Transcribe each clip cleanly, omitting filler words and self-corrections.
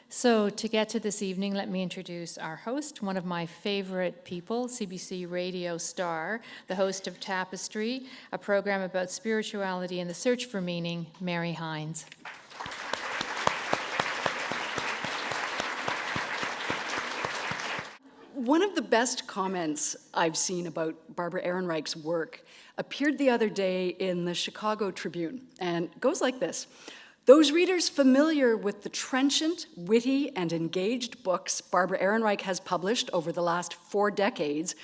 So to get to this evening, let me introduce our host, one of my favorite people, CBC radio star, the host of Tapestry, a program about spirituality and the search for meaning, Mary Hines. One of the best comments I've seen about Barbara Ehrenreich's work appeared the other day in the Chicago Tribune, and it goes like this. Those readers familiar with the trenchant, witty, and engaged books Barbara Ehrenreich has published over the last 4 decades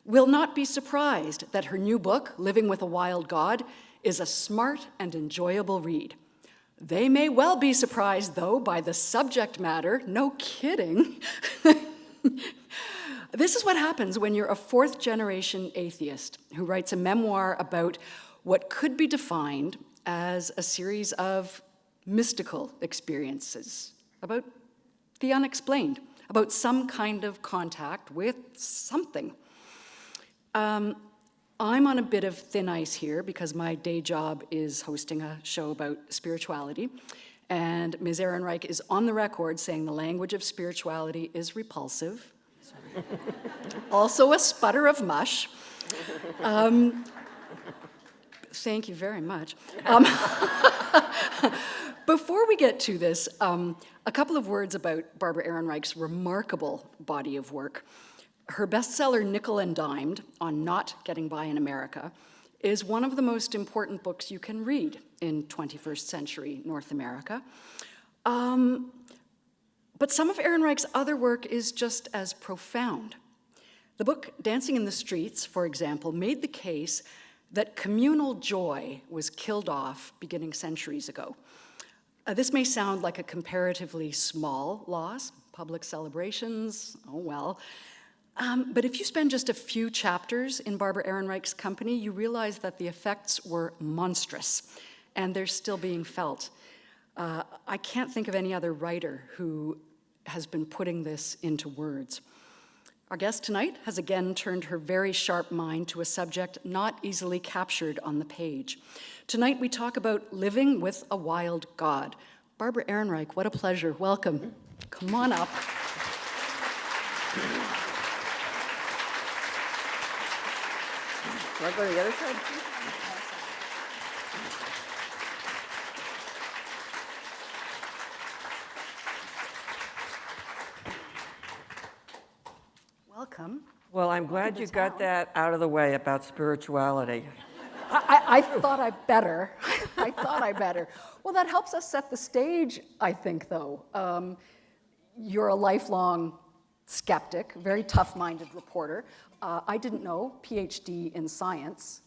will not be surprised that her new book, Living with a Wild God, is a smart and enjoyable read. They may well be surprised, though, by the subject matter. No kidding. This is what happens when you're a 4th-generation atheist who writes a memoir about what could be defined as a series of mystical experiences, about the unexplained, about some kind of contact with something. I'm on a bit of thin ice here because my day job is hosting a show about spirituality, and Ms. Ehrenreich is on the record saying the language of spirituality is repulsive. Also a sputter of mush. Thank you very much. Before we get to this, a couple of words about Barbara Ehrenreich's remarkable body of work. Her bestseller, Nickel and Dimed, on Not Getting By in America, is one of the most important books you can read in 21st century North America. But some of Ehrenreich's other work is just as profound. The book Dancing in the Streets, for example, made the case that communal joy was killed off beginning centuries ago. This may sound like a comparatively small loss, public celebrations, oh well. But if you spend just a few chapters in Barbara Ehrenreich's company, you realize that the effects were monstrous, and they're still being felt. I can't think of any other writer who has been putting this into words. Our guest tonight has again turned her very sharp mind to a subject not easily captured on the page. Tonight we talk about living with a wild God. Barbara Ehrenreich, what a pleasure. Welcome. Come on up. Want to go to the other side? Welcome. Well, I'm glad you got that out of the way about spirituality. I thought I better. I thought I better. Well, that helps us set the stage, I think, though. You're a lifelong skeptic, very tough-minded reporter. I didn't know, PhD in science.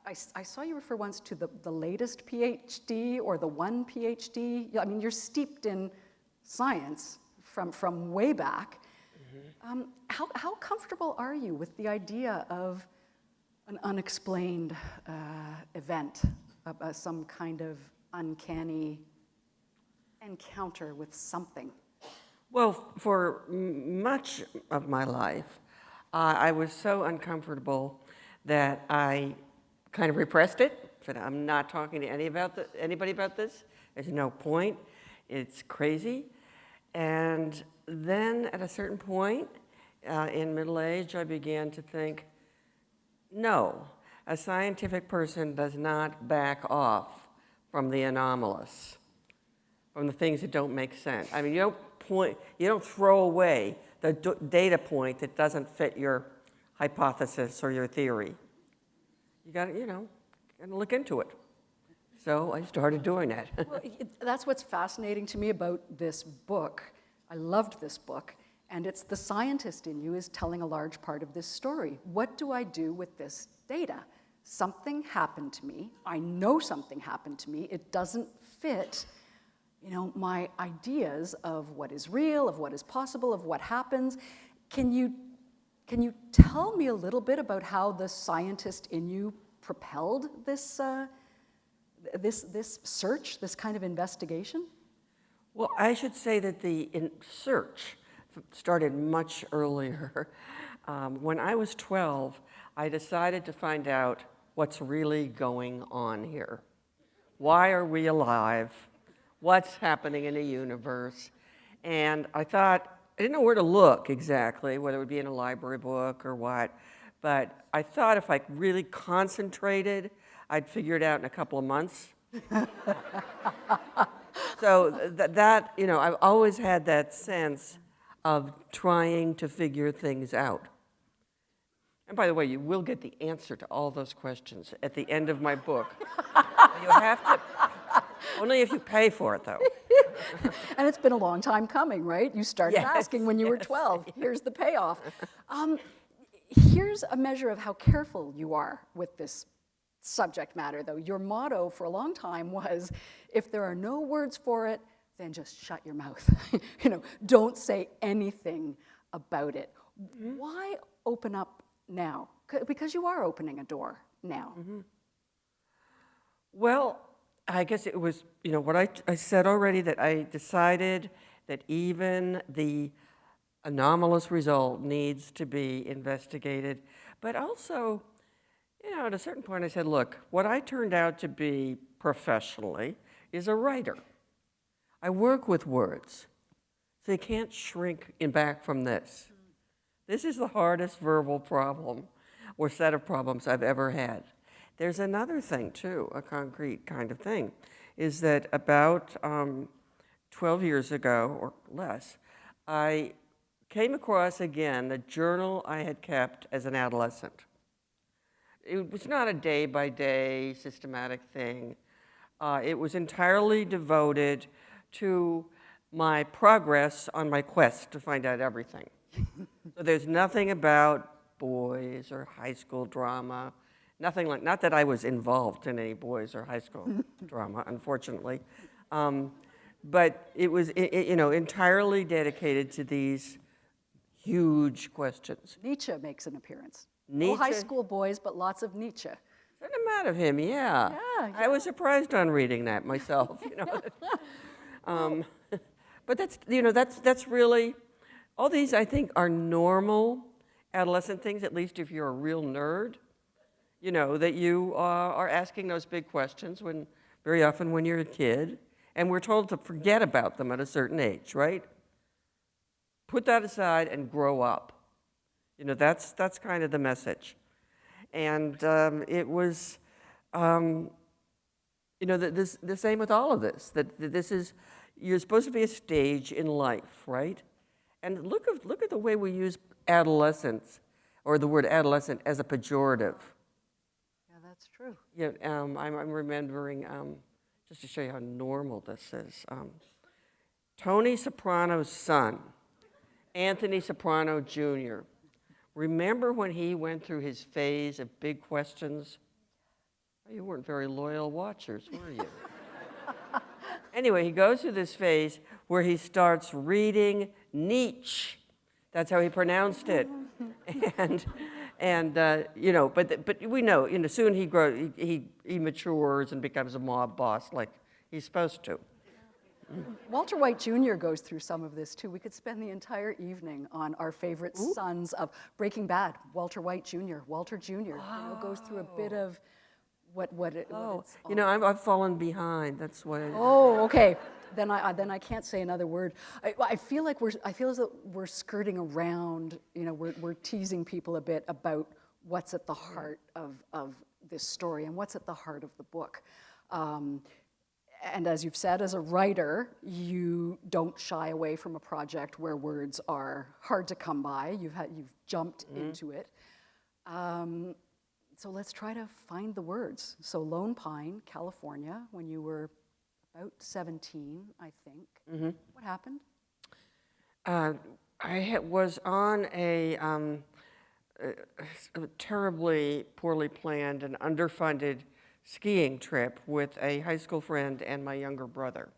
I saw you refer once to the latest PhD or the one PhD. I mean, you're steeped in science from way back. Mm-hmm. How comfortable are you with the idea of an unexplained event, some kind of uncanny encounter with something? Well, for much of my life, I was so uncomfortable that I kind of repressed it. Said, I'm not talking to anybody about this. There's no point. It's crazy. And then at a certain point in middle age, I began to think, no, a scientific person does not back off from the anomalous, from the things that don't make sense. I mean, you don't throw away the data point that doesn't fit your hypothesis or your theory. You got to, gotta look into it. So I started doing that. Well, that's what's fascinating to me about this book. I loved this book, and it's the scientist in you is telling a large part of this story. What do I do with this data? Something happened to me. I know something happened to me. It doesn't fit, my ideas of what is real, of what is possible, of what happens. Can you tell me a little bit about how the scientist in you propelled this search, this kind of investigation? Well, I should say that the search started much earlier. When I was 12, I decided to find out what's really going on here. Why are we alive? What's happening in the universe? And I thought, I didn't know where to look exactly, whether it would be in a library book or what, but I thought if I really concentrated, I'd figure it out in a couple of months. So that, you know, I've always had that sense of trying to figure things out. And by the way, you will get the answer to all those questions at the end of my book. You have to, only if you pay for it, though. And it's been a long time coming, right? You started Yes, asking when you were yes, 12. Here's the payoff. Here's a measure of how careful you are with this subject matter, though. Your motto for a long time was, if there are no words for it, then just shut your mouth. You know, don't say anything about it. Why open up now? Because you are opening a door now. Well, I guess it was, you know, what I said already, that I decided that even the anomalous result needs to be investigated. But also, you know, at a certain point I said, look, what I turned out to be professionally is a writer. I work with words, so you can't shrink back from this. This is the hardest verbal problem or set of problems I've ever had. There's another thing, too, a concrete kind of thing, is that about 12 years ago or less, I came across again the journal I had kept as an adolescent. It was not a day-by-day systematic thing. It was entirely devoted to my progress on my quest to find out everything. So there's nothing about boys or high school drama, nothing like, not that I was involved in any boys or high school drama, unfortunately. But it was, you know, entirely dedicated to these huge questions. Nietzsche makes an appearance. Nietzsche? No high school boys, but lots of Nietzsche. Certain amount of him, yeah. I was surprised on reading that myself, you know. But that's, you know, that's really, all these I think are normal adolescent things, at least if you're a real nerd, you know, that you are asking those big questions when, very often when you're a kid, and we're told to forget about them at a certain age, right? Put that aside and grow up. You know, that's kind of the message. And it was, you know, the same with all of this, that this is, you're supposed to be a stage in life, right? And look at the way we use adolescence, or the word adolescent, as a pejorative. Yeah, that's true. Yeah, I'm remembering, just to show you how normal this is, Tony Soprano's son, Anthony Soprano Jr., remember when he went through his phase of big questions? You weren't very loyal watchers, were you? Anyway, he goes through this phase where he starts reading Nietzsche. That's how he pronounced it. And you know, but we know, you know, soon he grows, he matures and becomes a mob boss like he's supposed to. Walter White Jr. goes through some of this too. We could spend the entire evening on our favorite sons of Breaking Bad. Walter White Jr., Walter Jr. You know, goes through a bit of what it's you know, I've fallen behind. That's why. Oh, okay. Then I can't say another word. I feel as though we're skirting around. You know, we're teasing people a bit about what's at the heart of this story and what's at the heart of the book. And as you've said, as a writer, you don't shy away from a project where words are hard to come by. You've jumped into it. So let's try to find the words. So Lone Pine, California, when you were about 17, I think. What happened? I was on a terribly poorly planned and underfunded skiing trip with a high school friend and my younger brother.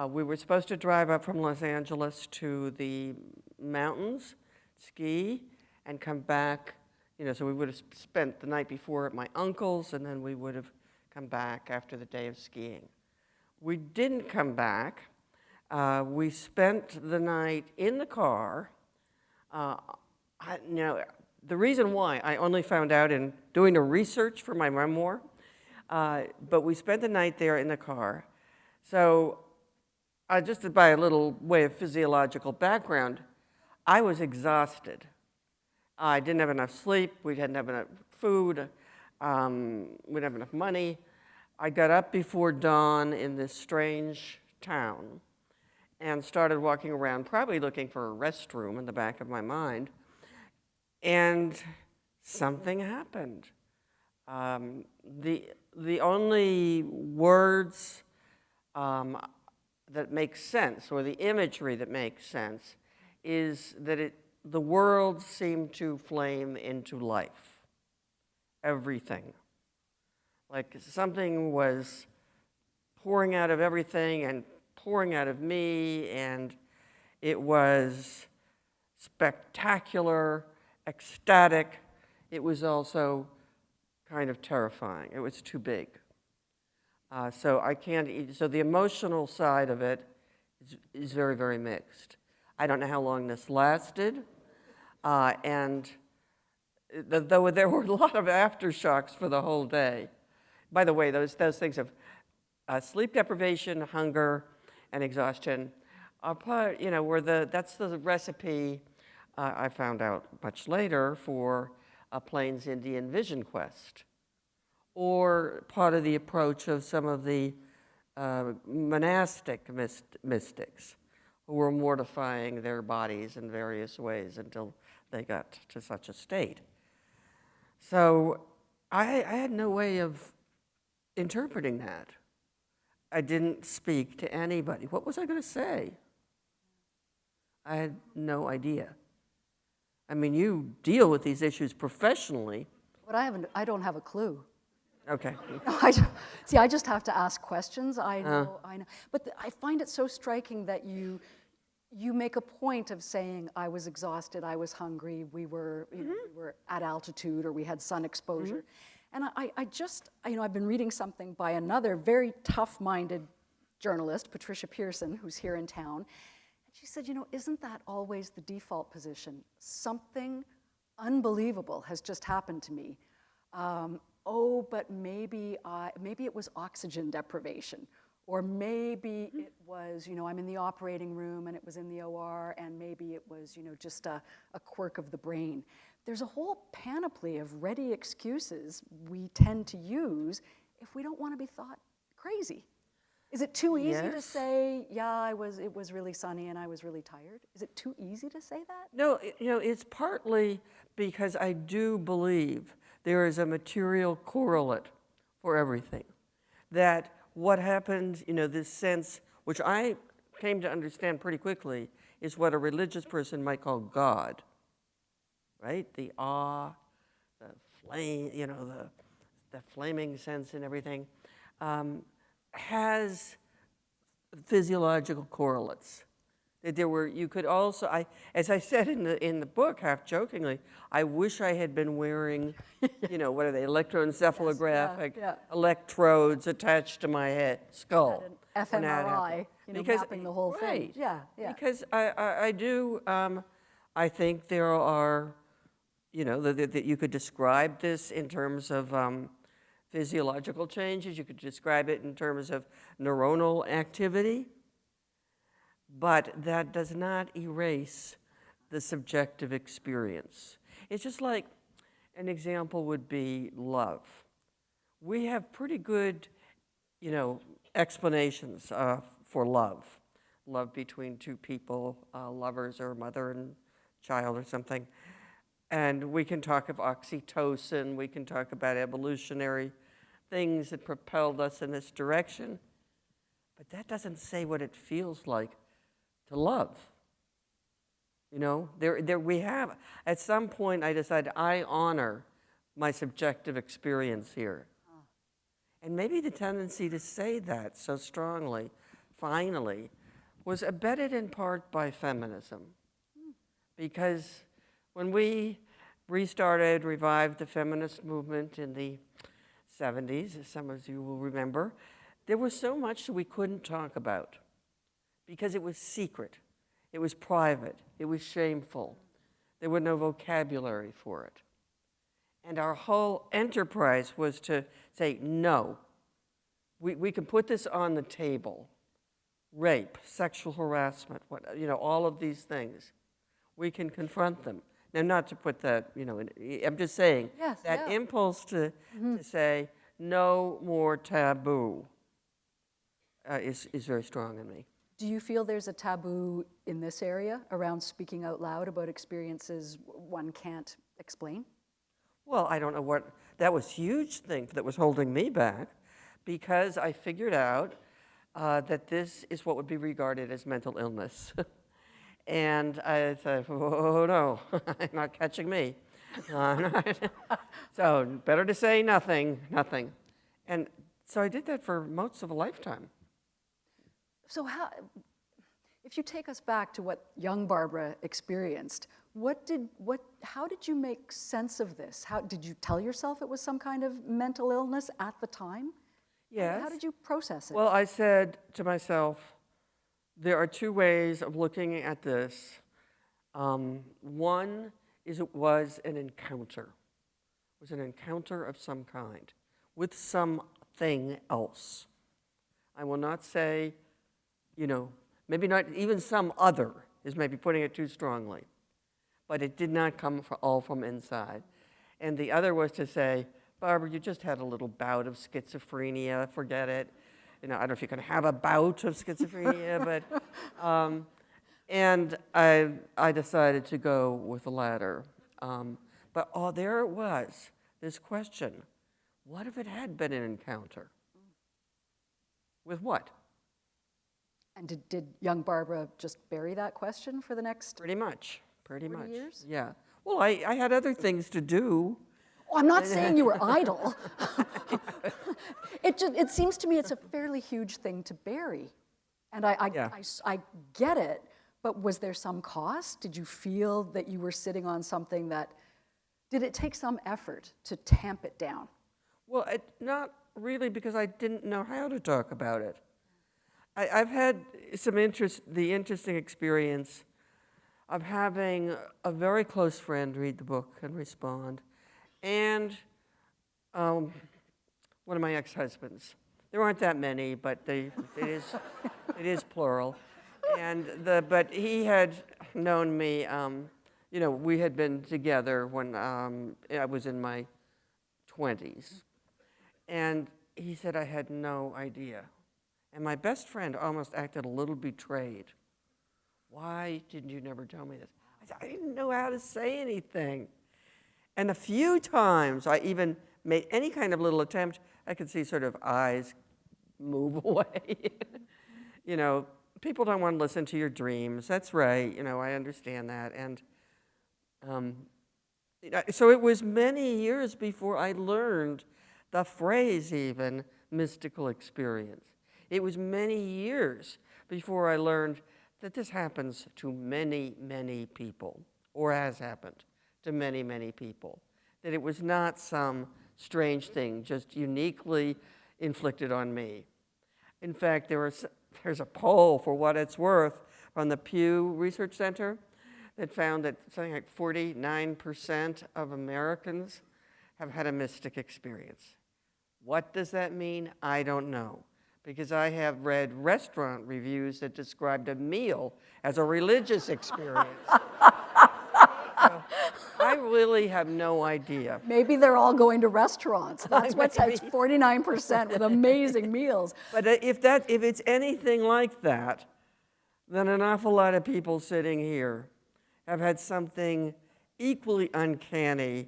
We were supposed to drive up from Los Angeles to the mountains, ski, and come back. You know, so we would have spent the night before at my uncle's, and then we would have come back after the day of skiing. We didn't come back. We spent the night in the car. You know, the reason why I only found out in doing the research for my memoir, but we spent the night there in the car. So just by a little way of physiological background, I was exhausted. I didn't have enough sleep. We didn't have enough food. We didn't have enough money. I got up before dawn in this strange town and started walking around, probably looking for a restroom in the back of my mind. And something happened. The only words that make sense, or the imagery that makes sense, is that the world seemed to flame into life. Everything. Like something was pouring out of everything and pouring out of me, and it was spectacular, ecstatic. It was also kind of terrifying. It was too big. So I can't. So the emotional side of it is very, very mixed. I don't know how long this lasted, and though there were a lot of aftershocks for the whole day. By the way, those things of sleep deprivation, hunger, and exhaustion are part. That's the recipe I found out much later for a Plains Indian vision quest, or part of the approach of some of the monastic mystics who were mortifying their bodies in various ways until they got to such a state. So I had no way of interpreting that. I didn't speak to anybody. What was I going to say? I had no idea. I mean, you deal with these issues professionally. But I don't have a clue. Okay. I just have to ask questions. I know. But I find it so striking that you make a point of saying, I was exhausted, I was hungry, we were at altitude, or we had sun exposure. And I've been reading something by another very tough-minded journalist, Patricia Pearson, who's here in town. And she said, isn't that always the default position? Something unbelievable has just happened to me. But maybe it was oxygen deprivation, or maybe it was, I'm in the operating room and it was in the OR, and maybe it was, just a quirk of the brain. There's a whole panoply of ready excuses we tend to use if we don't want to be thought crazy. Is it too easy to say, it was really sunny and I was really tired? Is it too easy to say that? No, it's partly because I do believe there is a material correlate for everything. That what happened, this sense, which I came to understand pretty quickly, is what a religious person might call God, right? The awe, the flame, the flaming sense and everything, has physiological correlates. That you could also, as I said in the book, half jokingly, I wish I had been wearing, what are they, electroencephalographic electrodes attached to my skull. An fMRI, mapping the whole thing. Yeah. Because I do, I think there are, that you could describe this in terms of physiological changes. You could describe it in terms of neuronal activity. But that does not erase the subjective experience. It's just like an example would be love. We have pretty good, explanations for love. Love between two people, lovers or mother and child or something. And we can talk of oxytocin, we can talk about evolutionary things that propelled us in this direction. But that doesn't say what it feels like to love. There we have, at some point I decided I honor my subjective experience here. And maybe the tendency to say that so strongly, finally, was abetted in part by feminism. Because when we revived the feminist movement in the 70s, as some of you will remember, there was so much that we couldn't talk about. Because it was secret, it was private, it was shameful. There was no vocabulary for it. And our whole enterprise was to say, no, we can put this on the table, rape, sexual harassment, all of these things. We can confront them. Now, not to put that, I'm just saying, Yes, that yeah. impulse to say, no more taboo is very strong in me. Do you feel there's a taboo in this area around speaking out loud about experiences one can't explain? Well, I don't know that was a huge thing that was holding me back, because I figured out that this is what would be regarded as mental illness. And I thought, oh no, not catching me. So better to say nothing. And so I did that for most of a lifetime. So if you take us back to what young Barbara experienced, how did you make sense of this? How did you tell yourself it was some kind of mental illness at the time? Yes. How did you process it? Well, I said to myself, there are two ways of looking at this. One is it was an encounter. It was an encounter of some kind with something else. I will not say, maybe not even some other is maybe putting it too strongly, but it did not come all from inside. And the other was to say, Barbara, you just had a little bout of schizophrenia, forget it. I don't know if you can have a bout of schizophrenia, but, and I decided to go with the latter. But there it was, this question, what if it had been an encounter? With what? And did young Barbara just bury that question for the next Pretty much. 40 years? Yeah. Well, I had other things to do. Oh, I'm not saying you were idle. It seems to me it's a fairly huge thing to bury. And Yeah. I get it, but was there some cost? Did you feel that you were sitting on something did it take some effort to tamp it down? Well, not really, because I didn't know how to talk about it. I've had the interesting experience of having a very close friend read the book and respond, and one of my ex-husbands. There aren't that many, but it is plural. But he had known me. We had been together when I was in my 20s, and he said I had no idea. And my best friend almost acted a little betrayed. Why didn't you never tell me this? I said, I didn't know how to say anything. And a few times I even made any kind of little attempt, I could see sort of eyes move away. People don't want to listen to your dreams. That's right, I understand that. And so it was many years before I learned the phrase even, mystical experience. It was many years before I learned that this happens to many, many people, or has happened to many, many people. That it was not some strange thing just uniquely inflicted on me. In fact, there's a poll, for what it's worth, from the Pew Research Center that found that something like 49% of Americans have had a mystic experience. What does that mean? I don't know, because I have read restaurant reviews that described a meal as a religious experience. So I really have no idea. Maybe they're all going to restaurants. That's what Maybe. says 49% with amazing meals. But if it's anything like that, then an awful lot of people sitting here have had something equally uncanny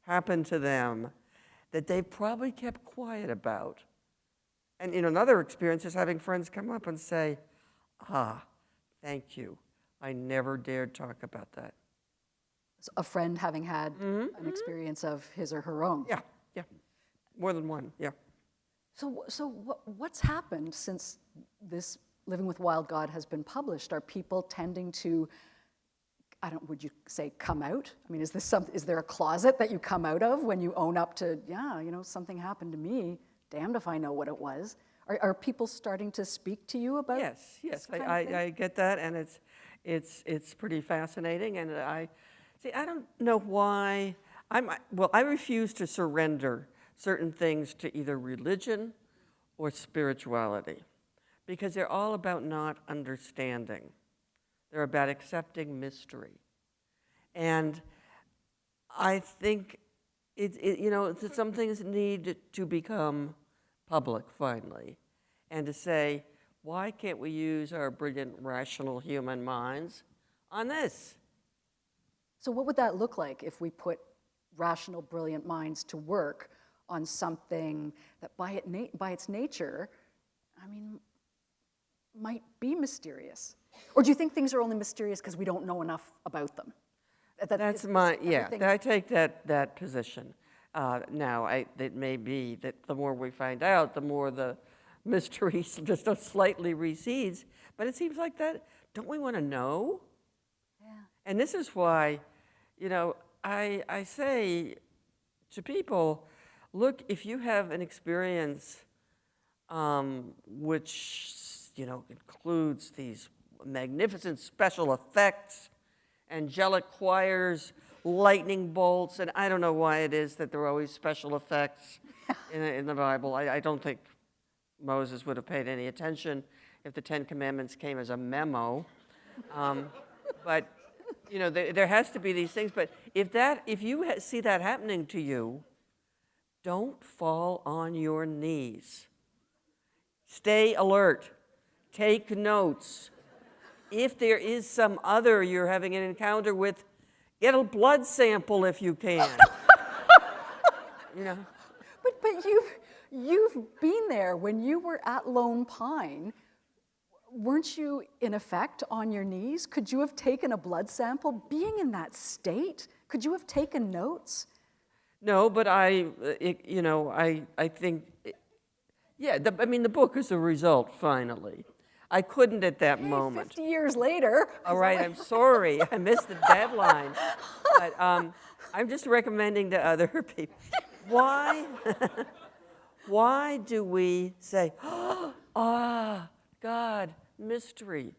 happen to them that they've probably kept quiet about. And another experience is having friends come up and say, thank you. I never dared talk about that. A friend having had an experience of his or her own. Yeah. More than one, yeah. So what's happened since this Living with Wild God has been published? Are people tending to, would you say come out? I mean, is there a closet that you come out of when you own up to, something happened to me, damned if I know what it was? Are people starting to speak to you about Yes, this kind of thing? I get that, and it's pretty fascinating, and I don't know why, I refuse to surrender certain things to either religion or spirituality, because they're all about not understanding. They're about accepting mystery. And I think some things need to become public finally, and to say, why can't we use our brilliant, rational human minds on this? So what would that look like if we put rational, brilliant minds to work on something that by its nature, I mean, might be mysterious? Or do you think things are only mysterious because we don't know enough about them? That's I take that position. Now, it may be that the more we find out, the more the mystery just slightly recedes, but it seems like that, don't we want to know? Yeah. And this is why, I say to people, look, if you have an experience which, includes these magnificent special effects, angelic choirs, lightning bolts, and I don't know why it is that there are always special effects in the Bible. I don't think Moses would have paid any attention if the Ten Commandments came as a memo. But, there has to be these things. But if you see that happening to you, don't fall on your knees. Stay alert. Take notes. If there is some other you're having an encounter with, get a blood sample if you can. But you've been there when you were at Lone Pine. Weren't you in effect on your knees? Could you have taken a blood sample? Being in that state, could you have taken notes? No, but I think, the book is a result, finally. I couldn't at that moment. 50 years later. All right, I'm sorry, I missed the deadline. But I'm just recommending to other people. Why do we say, God, mystery?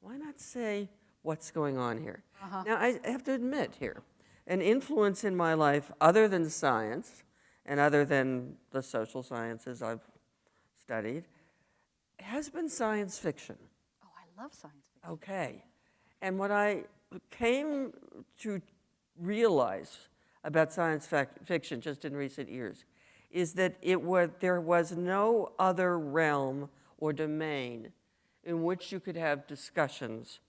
Why not say, what's going on here? Now, I have to admit here, an influence in my life other than science and other than the social sciences I've studied has been science fiction. Oh, I love science fiction. Okay. And what I came to realize about science fiction just in recent years is that there was no other realm or domain in which you could have discussions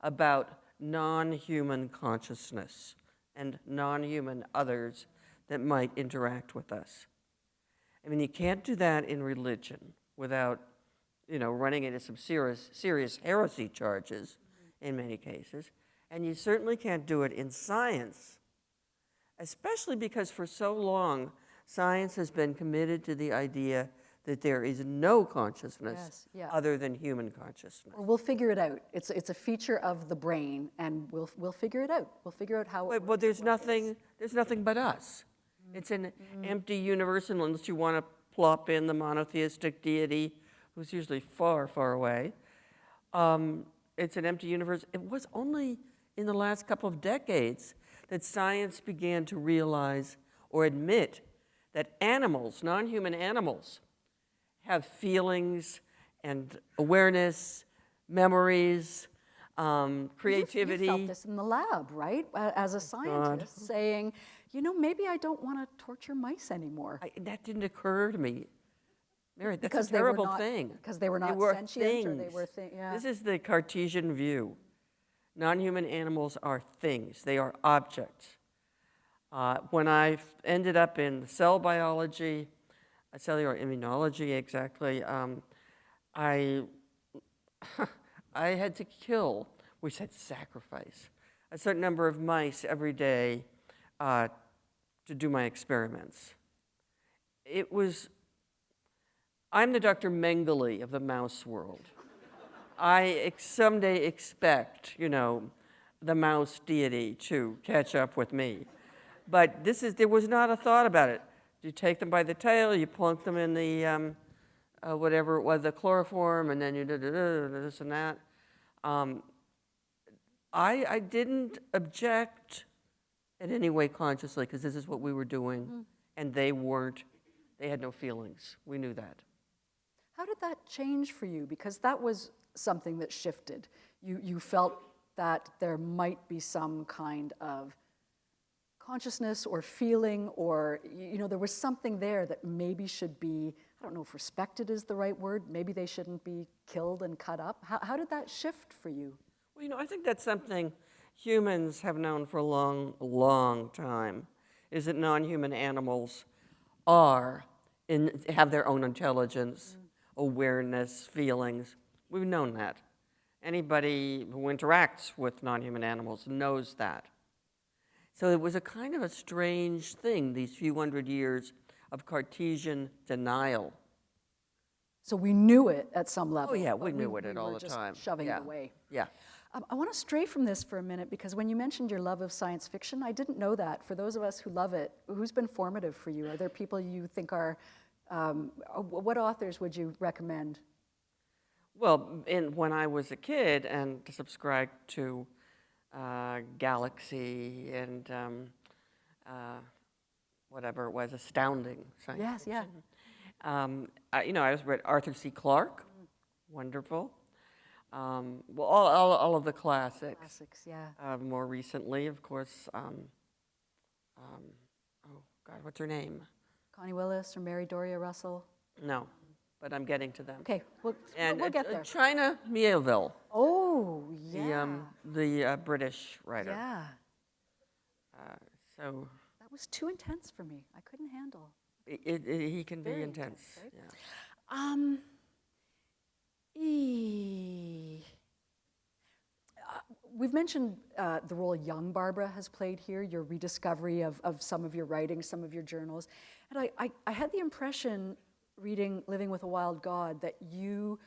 about non-human consciousness and non-human others that might interact with us. I mean, you can't do that in religion without running into some serious heresy charges in many cases. And you certainly can't do it in science, especially because for so long, science has been committed to the idea that there is no consciousness other than human consciousness. Or we'll figure it out. It's a feature of the brain, and we'll figure it out. We'll figure out how it Well, there's nothing but us. It's an empty universe, unless you want to plop in the monotheistic deity, who's usually far, far away. It's an empty universe. It was only in the last couple of decades that science began to realize or admit that animals, non-human animals, have feelings and awareness, memories, creativity. You felt this in the lab, right? As a scientist, saying, maybe I don't want to torture mice anymore. That didn't occur to me. Mary, that's Because a terrible thing. Because they were not sentient, things. or they were yeah. This is the Cartesian view. Non-human animals are things. They are objects. When I ended up in cell biology, cellular immunology exactly, I had to kill, we said sacrifice, a certain number of mice every day to do my experiments. I'm the Dr. Mengele of the mouse world. I someday expect, the mouse deity to catch up with me. But there was not a thought about it. You take them by the tail, you plunk them in the, whatever it was, the chloroform, and then you do this and that. I didn't object in any way consciously, because this is what we were doing, and they weren't. They had no feelings. We knew that. How did that change for you? Because that was something that shifted. You felt that there might be some kind of consciousness or feeling, or there was something there that maybe should be, I don't know if respected is the right word, maybe they shouldn't be killed and cut up. How did that shift for you? Well, I think that's something humans have known for a long, long time, is that non-human animals have their own intelligence, awareness, feelings. We've known that. Anybody who interacts with non-human animals knows that. So it was a kind of a strange thing, these few hundred years of Cartesian denial. So we knew it at some level. Oh yeah, but we knew it all were the just time. shoving Yeah. it away. Yeah. I want to stray from this for a minute, because when you mentioned your love of science fiction, I didn't know that. For those of us who love it, who's been formative for you? Are there people you think are, what authors would you recommend? Well, when I was a kid and subscribed to Galaxy and whatever it was, astounding science Yes, yeah. fiction. I was read Arthur C. Clarke, wonderful. Well, all of the classics. Classics, yeah. More recently, of course, oh God, what's her name? Connie Willis or Mary Doria Russell? No, but I'm getting to them. Okay, we'll And get there. China Miéville, Oh, yeah. the British writer. Yeah. So That was too intense for me. I couldn't handle. he can be Very intense. intense, right? Yeah. We've mentioned the role young Barbara has played here, your rediscovery of some of your writings, some of your journals. And I had the impression, reading Living with a Wild God, that you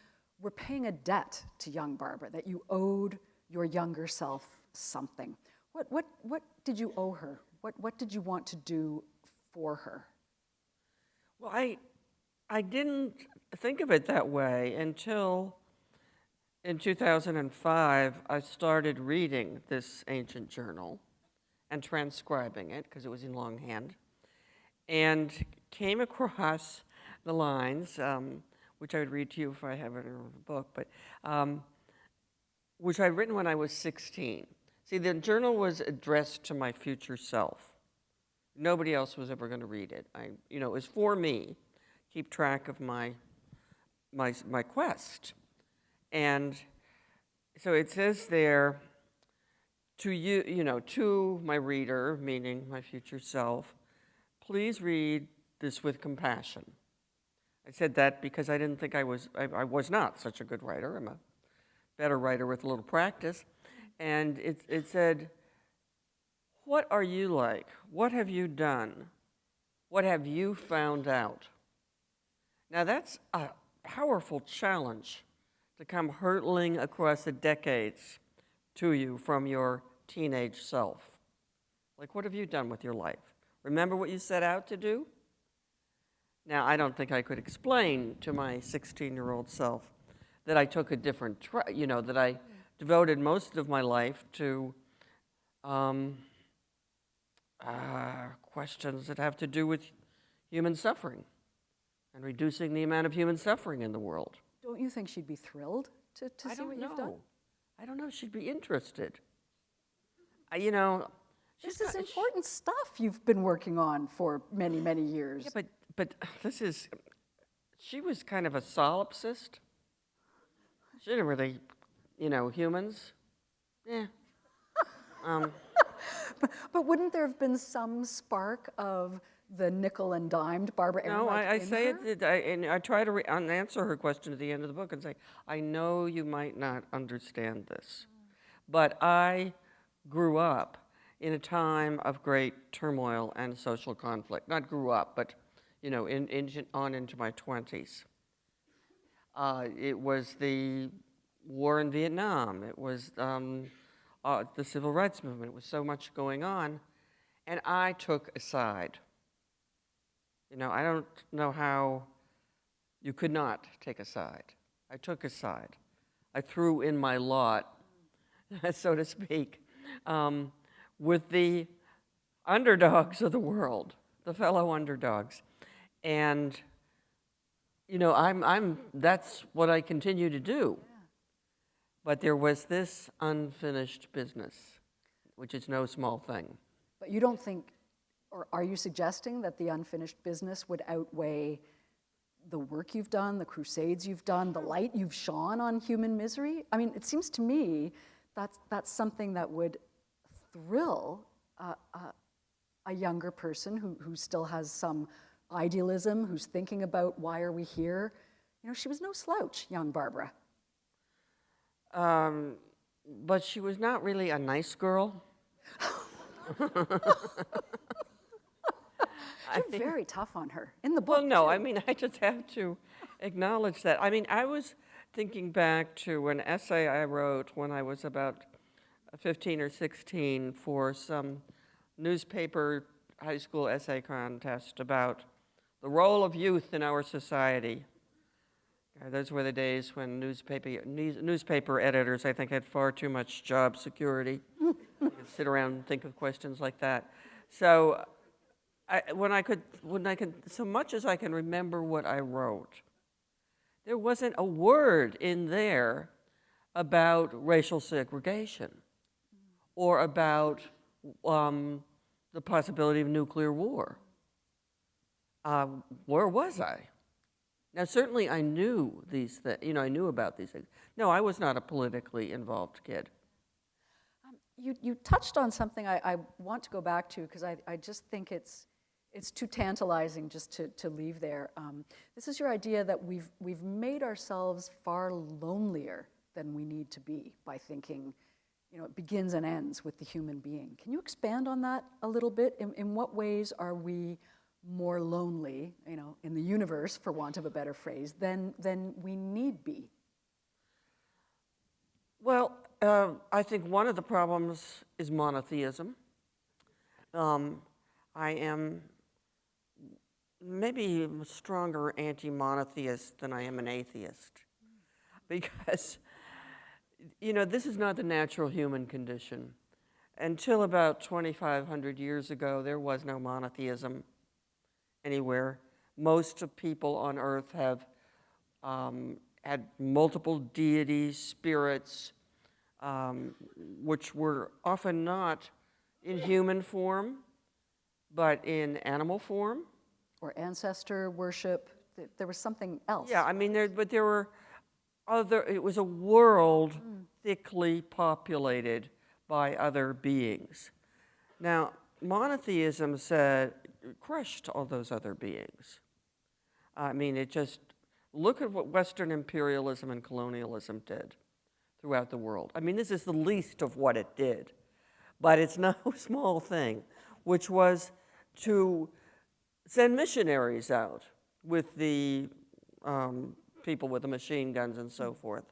were paying a debt to young Barbara, that you owed your younger self something. What did you owe her? What did you want to do for her? Well, I didn't think of it that way until in 2005, I started reading this ancient journal and transcribing it, because it was in longhand, and came across the lines, which I would read to you if I have it in a book, but which I'd written when I was 16. See, the journal was addressed to my future self. Nobody else was ever going to read it. It was for me, keep track of my quest. And so it says there, to you, to my reader, meaning my future self, please read this with compassion. I said that because I didn't think I was not such a good writer. I'm a better writer with a little practice. And it said, what are you like? What have you done? What have you found out? Now that's a powerful challenge to come hurtling across the decades to you from your teenage self. Like, what have you done with your life? Remember what you set out to do? Now, I don't think I could explain to my 16-year-old self that I took a different that I devoted most of my life to questions that have to do with human suffering and reducing the amount of human suffering in the world. Don't you think she'd be thrilled to see what you've done? I don't know if she'd be interested. This is important stuff you've been working on for many, many years. Yeah, but she was kind of a solipsist. She didn't really, humans. Yeah. But wouldn't there have been some spark of the nickel and dimed Barbara Ehrenreich? No, I in say her? it, and I try to answer her question at the end of the book and say, I know you might not understand this, but I grew up in a time of great turmoil and social conflict. Not grew up, but on into my 20s. It was the war in Vietnam. It was the civil rights movement. It was so much going on, and I took a side. I don't know how you could not take a side. I took a side. I threw in my lot, so to speak, with the underdogs of the world, the fellow underdogs. And, that's what I continue to do. But there was this unfinished business, which is no small thing. But you don't think, or are you suggesting that the unfinished business would outweigh the work you've done, the crusades you've done, the light you've shone on human misery? I mean, it seems to me that's something that would thrill a younger person who still has some idealism, who's thinking about why are we here. She was no slouch, young Barbara. But she was not really a nice girl. You're very tough on her in the book. Well, no, too. I mean, I just have to acknowledge that. I mean, I was thinking back to an essay I wrote when I was about 15 or 16 for some newspaper high school essay contest about the role of youth in our society. Those were the days when newspaper editors, I think, had far too much job security. They could sit around and think of questions like that. So so much as I can remember what I wrote, there wasn't a word in there about racial segregation or about the possibility of nuclear war. Where was I? Now, certainly I knew these things, I knew about these things. No, I was not a politically involved kid. You touched on something I want to go back to because I just think it's too tantalizing just to leave there. This is your idea that we've made ourselves far lonelier than we need to be by thinking, it begins and ends with the human being. Can you expand on that a little bit? In what ways are we more lonely, in the universe, for want of a better phrase, than we need be? Well, I think one of the problems is monotheism. I am maybe a stronger anti-monotheist than I am an atheist, because, this is not the natural human condition. Until about 2,500 years ago, there was no monotheism anywhere. Most of people on Earth have had multiple deities, spirits, which were often not in human form, but in animal form. Or ancestor worship. There was something else. Yeah, I mean, there were it was a world thickly populated by other beings. Now, monotheism crushed all those other beings. I mean, look at what Western imperialism and colonialism did throughout the world. I mean, this is the least of what it did, but it's no small thing, which was to send missionaries out with the people with the machine guns and so forth,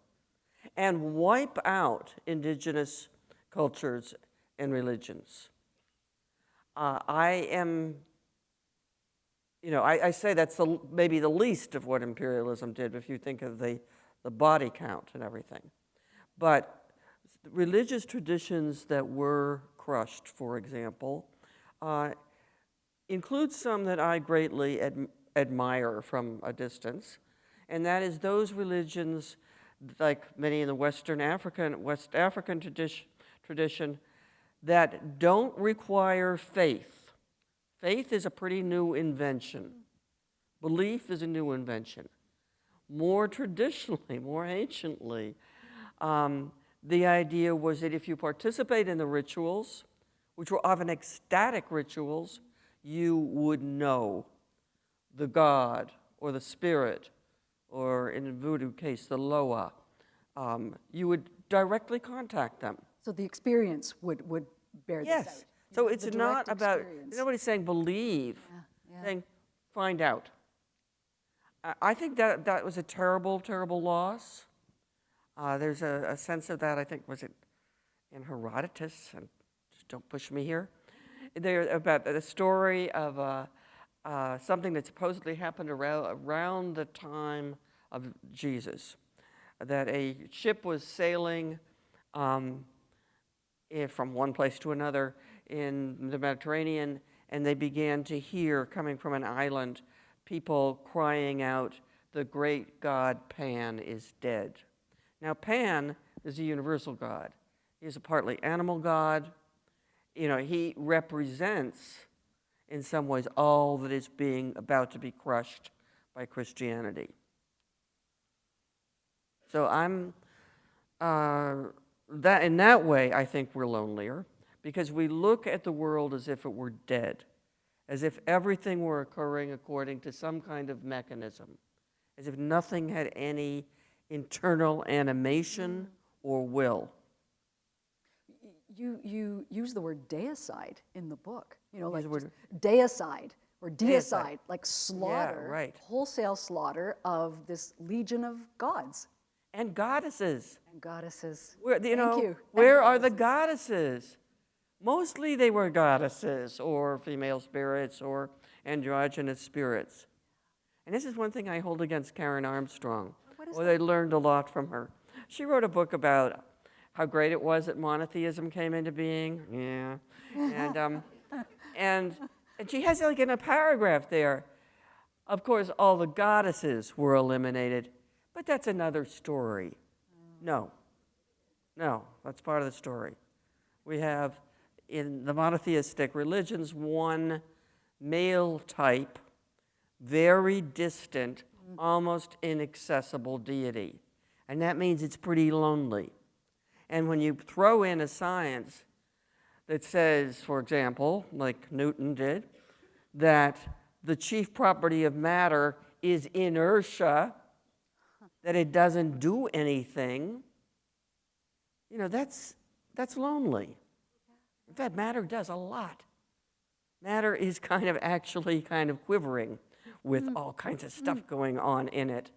and wipe out indigenous cultures and religions. I say that's maybe the least of what imperialism did if you think of the body count and everything. But religious traditions that were crushed, for example, include some that I greatly admire from a distance, and that is those religions, like many in the West African tradition, that don't require faith. Faith is a pretty new invention. Belief is a new invention. More traditionally, more anciently, the idea was that if you participate in the rituals, which were often ecstatic rituals, you would know the god or the spirit, or in the voodoo case, the Loa. You would directly contact them. So the experience would bear this out. Yes. So it's The not direct about, experience. nobody's saying believe, Yeah. saying find out. I think that was a terrible, terrible loss. There's a sense of that, I think, was it in Herodotus? And just don't push me here. There about the story of something that supposedly happened around the time of Jesus, that a ship was sailing from one place to another in the Mediterranean, and they began to hear, coming from an island, people crying out the great god Pan is dead. Now, Pan is a universal god. He's a partly animal god. You know, he represents, in some ways, all that is being about to be crushed by Christianity. So in that way, I think we're lonelier, because we look at the world as if it were dead, as if everything were occurring according to some kind of mechanism, as if nothing had any internal animation or will. You use the word deicide in the book, you know, Use like the word- deicide or deicide, Deicide. like slaughter, right. wholesale slaughter of this legion of gods And goddesses. and goddesses. Where, Thank you. Where are the goddesses? Mostly they were goddesses or female spirits or androgynous spirits. And this is one thing I hold against Karen Armstrong. What is Well, they learned a lot from her. She wrote a book about how great it was that monotheism came into being. Yeah. And she has like in a paragraph there, of course, all the goddesses were eliminated, but that's another story. No, that's part of the story. We have in the monotheistic religions one male type, very distant, almost inaccessible deity. And that means it's pretty lonely. And when you throw in a science that says, for example, like Newton did, that the chief property of matter is inertia, that it doesn't do anything, you know, that's lonely. In fact, matter does a lot. Matter is actually kind of quivering with all kinds of stuff going on in it.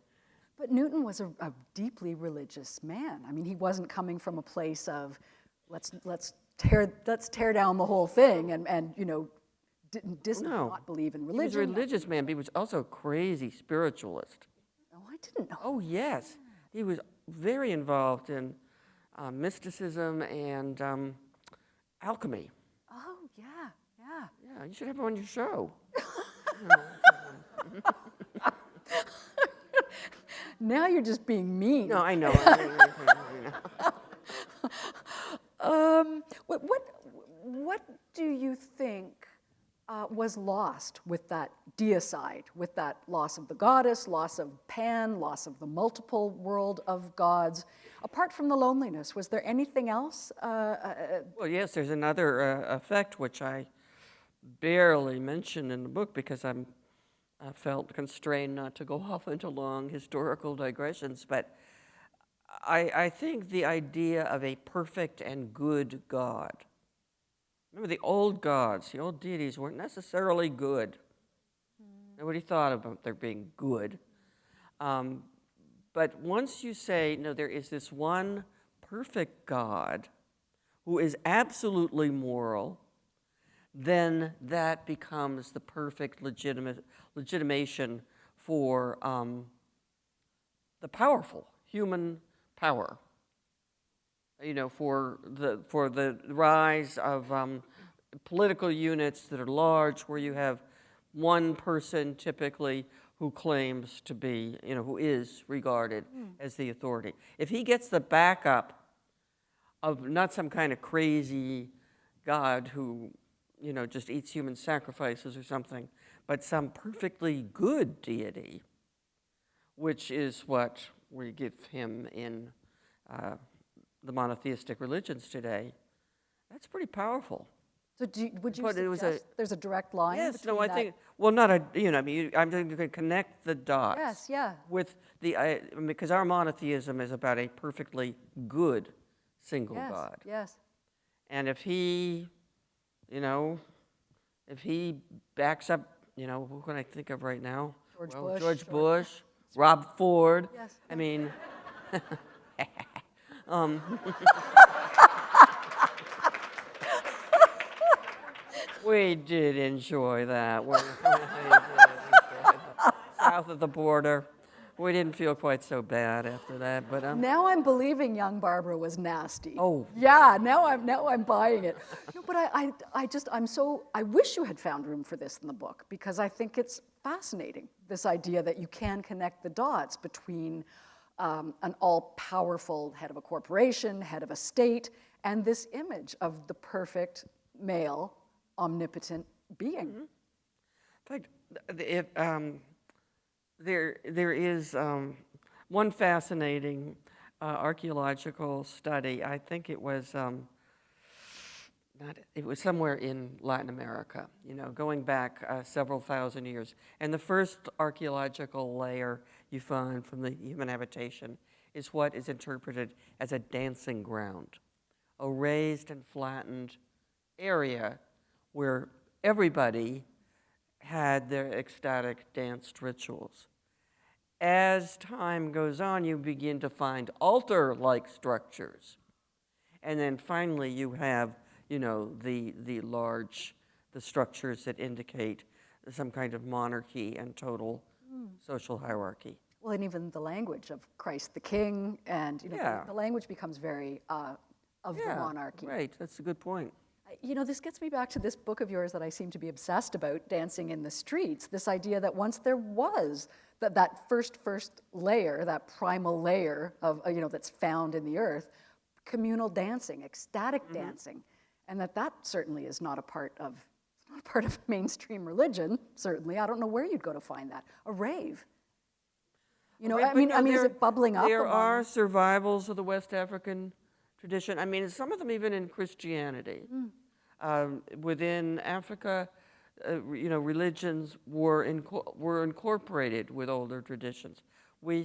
But Newton was a deeply religious man. I mean, he wasn't coming from a place of let's tear down the whole thing and you know, does not believe in He religion. was a religious man, but he was also a crazy spiritualist. Oh, I didn't know. Oh, yes. He was very involved in mysticism and alchemy. Oh, yeah. Yeah, you should have him on your show. Now you're just being mean. No, I know. What do you think was lost with that deicide, with that loss of the goddess, loss of Pan, loss of the multiple world of gods? Apart from the loneliness, was there anything else? Well, yes, there's another effect which I barely mentioned in the book because I felt constrained not to go off into long historical digressions, but I think the idea of a perfect and good God. Remember, the old gods, the old deities weren't necessarily good. Nobody thought about their being good. But once you say, no, there is this one perfect God who is absolutely moral, then that becomes the perfect legitimation for the powerful, human power. You know, for the rise of political units that are large, where you have one person typically who claims to be, you know, who is regarded as the authority. If he gets the backup of not some kind of crazy God who, you know, just eats human sacrifices or something, but some perfectly good deity, which is what we give him in the monotheistic religions today, that's pretty powerful. So would you But it was suggest there's a direct line Yes, between no, I that? think, well, not a, you know, I mean, I'm going to connect the dots. Yes, yeah. With the, because our monotheism is about a perfectly good single Yes, God. yes. And if he, you know, if he backs up, you know, who can I think of right now? George Bush, George Bush, Rob Ford. Yes. I mean, we did enjoy that. We did enjoy that. South of the border. We didn't feel quite so bad after that, but Now I'm believing young Barbara was nasty. Oh. Yeah, now I'm buying it. No, but I wish you had found room for this in the book, because I think it's fascinating. this idea that you can connect the dots between an all-powerful head of a corporation, head of a state, and this image of the perfect male, omnipotent being. In fact, there is one fascinating archaeological study. I think it was it was somewhere in Latin America, going back several thousand years. And the first archaeological layer you find from the human habitation is what is interpreted as a dancing ground, a raised and flattened area where everybody had their ecstatic danced rituals. As time goes on, you begin to find altar-like structures. And then finally you have, the structures that indicate some kind of monarchy and total social hierarchy. Well, and even the language of Christ the King, and the language becomes very of the monarchy. Right, that's a good point. This gets me back to this book of yours that I seem to be obsessed about, Dancing in the Streets, this idea that once there was that first layer, that primal layer of, that's found in the earth, communal dancing, ecstatic dancing, and that certainly is not a part of mainstream religion, certainly. I don't know where you'd go to find that. A rave. Is it bubbling up? There are survivals of the West African tradition. Some of them even in Christianity. Within Africa, religions were incorporated with older traditions. There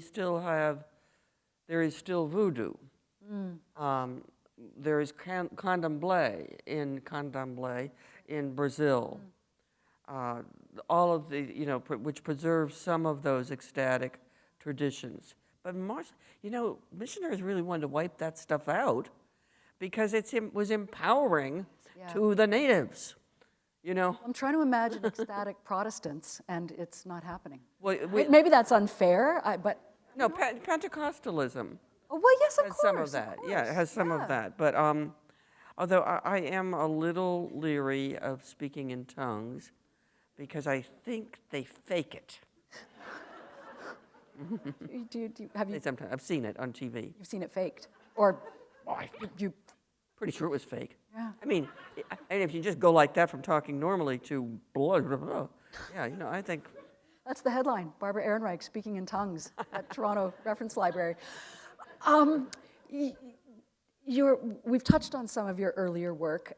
is still voodoo. There is candomblé in Brazil. All of the, which preserves some of those ecstatic traditions. But missionaries really wanted to wipe that stuff out because it was empowering to the natives. I'm trying to imagine ecstatic Protestants, and it's not happening. Well, Maybe that's unfair, but... No, Pentecostalism. Oh, well, yes, of has course. some of that. Yeah, it has some of that. But although I am a little leery of speaking in tongues because I think they fake it. Have you? Sometimes I've seen it on TV. You've seen it faked, or you? Pretty sure it was fake. Yeah. And if you just go like that from talking normally to blah, blah, blah, yeah, I think. That's the headline. Barbara Ehrenreich speaking in tongues at Toronto Reference Library. We've touched on some of your earlier work.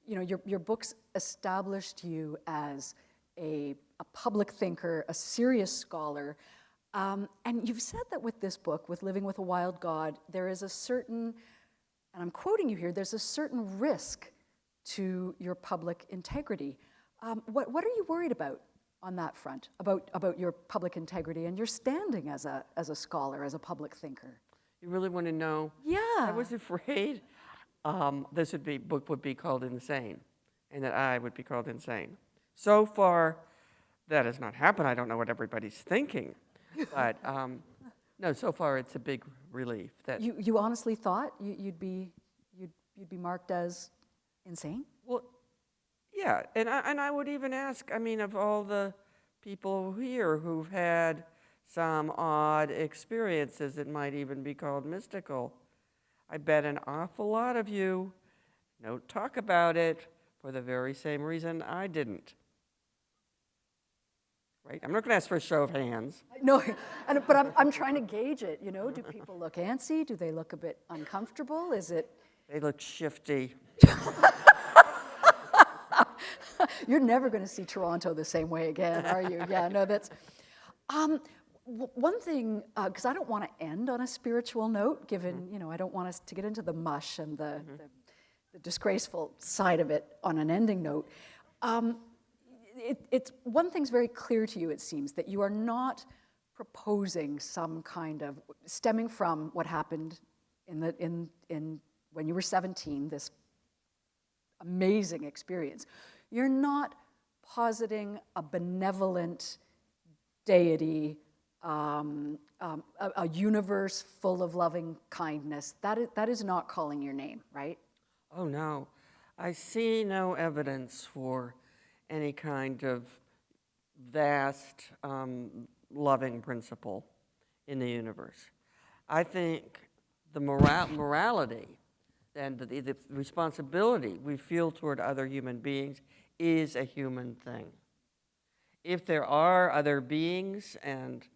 Your books established you as a public thinker, a serious scholar. And you've said that with this book, with Living with a Wild God, there is a certain, and I'm quoting you here, there's a certain risk to your public integrity. What are you worried about on that front, about your public integrity and your standing as a scholar, as a public thinker? You really want to know? Yeah. I was afraid this book would be called insane, and that I would be called insane. So far, that has not happened. I don't know what everybody's thinking, but no. So far, it's a big relief that you honestly thought you'd be marked as insane. Well, yeah, and I would even ask. Of all the people here who've had some odd experiences that might even be called mystical, I bet an awful lot of you don't talk about it for the very same reason I didn't. Right? I'm not going to ask for a show of hands. No, but I'm trying to gauge it. Do people look antsy? Do they look a bit uncomfortable? Is it? They look shifty. You're never going to see Toronto the same way again, are you? Yeah, no, that's... One thing, because I don't want to end on a spiritual note, given, I don't want us to get into the mush and the disgraceful side of it on an ending note. It's one thing's very clear to you, it seems, that you are not proposing some kind of, stemming from what happened in when you were 17, this amazing experience. You're not positing a benevolent deity, a universe full of loving kindness. That is not calling your name, right? Oh, no. I see no evidence for any kind of vast, loving principle in the universe. I think the morality and the responsibility we feel toward other human beings is a human thing. If there are other beings, and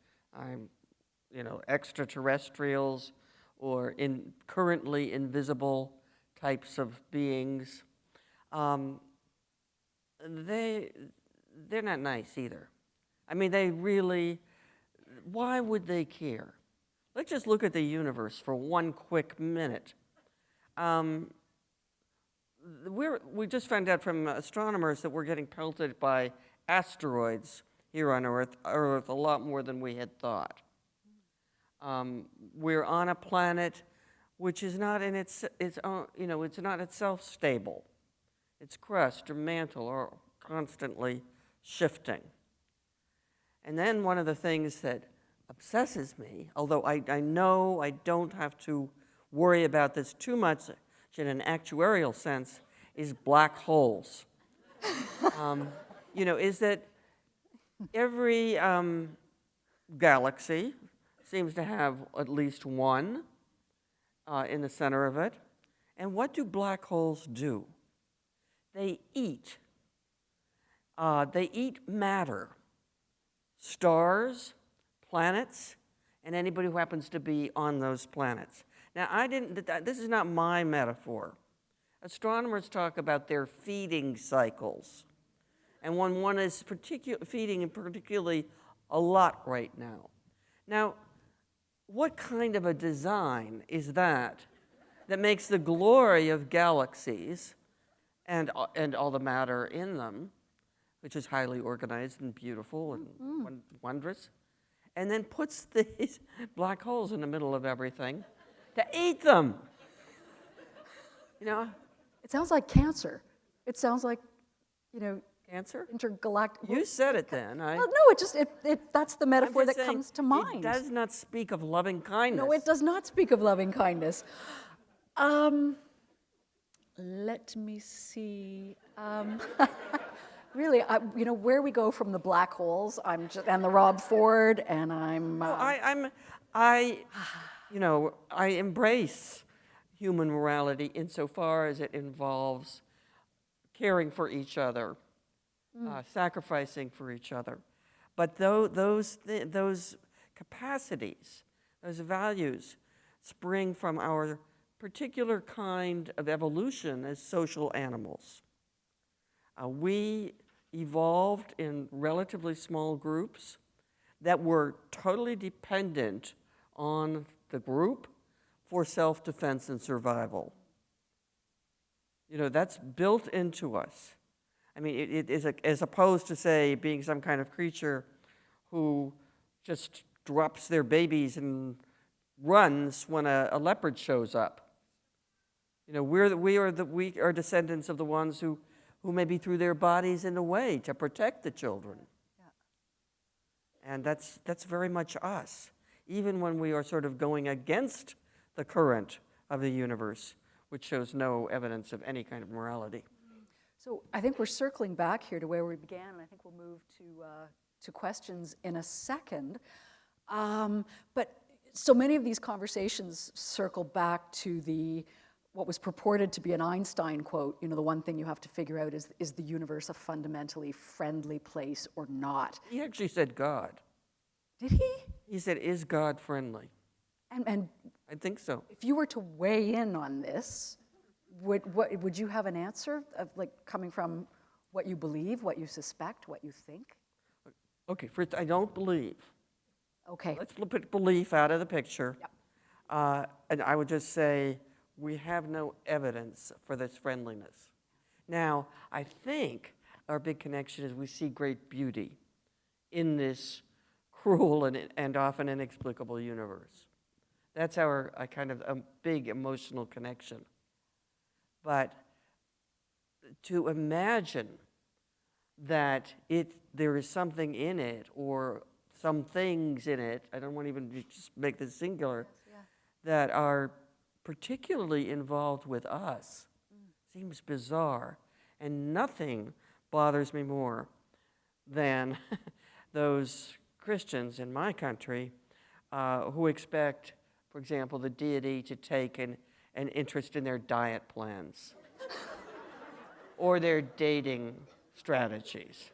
extraterrestrials or currently invisible types of beings, they're not nice either. I mean, why would they care? Let's just look at the universe for one quick minute. We just found out from astronomers that we're getting pelted by asteroids here on Earth a lot more than we had thought. We're on a planet which is not in its own, it's not itself stable. Its crust or mantle are constantly shifting. And then one of the things that obsesses me, although I know I don't have to worry about this too much in an actuarial sense, is black holes. Is that every galaxy seems to have at least one in the center of it. And what do black holes do? They eat. They eat matter, stars, planets, and anybody who happens to be on those planets. Now, this is not my metaphor. Astronomers talk about their feeding cycles. And when one is feeding particularly a lot right now. Now, what kind of a design is that makes the glory of galaxies and all the matter in them, which is highly organized and beautiful and wondrous, and then puts these black holes in the middle of everything to eat them? It sounds like cancer. It sounds like, Cancer? intergalactic. You said it then. Well, no, that's the metaphor I'm that just saying, comes to mind. It does not speak of loving kindness. No, it does not speak of loving kindness. Let me see. Really, where we go from the black holes, and the Rob Ford, and I'm. I embrace human morality insofar as it involves caring for each other, sacrificing for each other. But those capacities, those values, spring from our particular kind of evolution as social animals. We evolved in relatively small groups that were totally dependent on the group for self-defense and survival. That's built into us. I mean, it is as opposed to, say, being some kind of creature who just drops their babies and runs when a leopard shows up. We are descendants of the ones who maybe threw their bodies in the way to protect the children. Yeah. And that's very much us, even when we are sort of going against the current of the universe, which shows no evidence of any kind of morality. So I think we're circling back here to where we began, and I think we'll move to questions in a second. But so many of these conversations circle back to what was purported to be an Einstein quote, the one thing you have to figure out is the universe a fundamentally friendly place or not? He actually said God. Did he? He said, is God friendly? And I think so. if you were to weigh in on this, would you have an answer of coming from what you believe, what you suspect, what you think? Okay, first, I don't believe. Okay. Let's put belief out of the picture. Yep. And I would just say, we have no evidence for this friendliness. Now, I think our big connection is we see great beauty in this cruel and often inexplicable universe. That's our kind of a big emotional connection. But to imagine that there is something in it or some things in it, I don't want to even just make this singular, that are particularly involved with us, seems bizarre. And nothing bothers me more than those Christians in my country who expect, for example, the deity to take an interest in their diet plans or their dating strategies.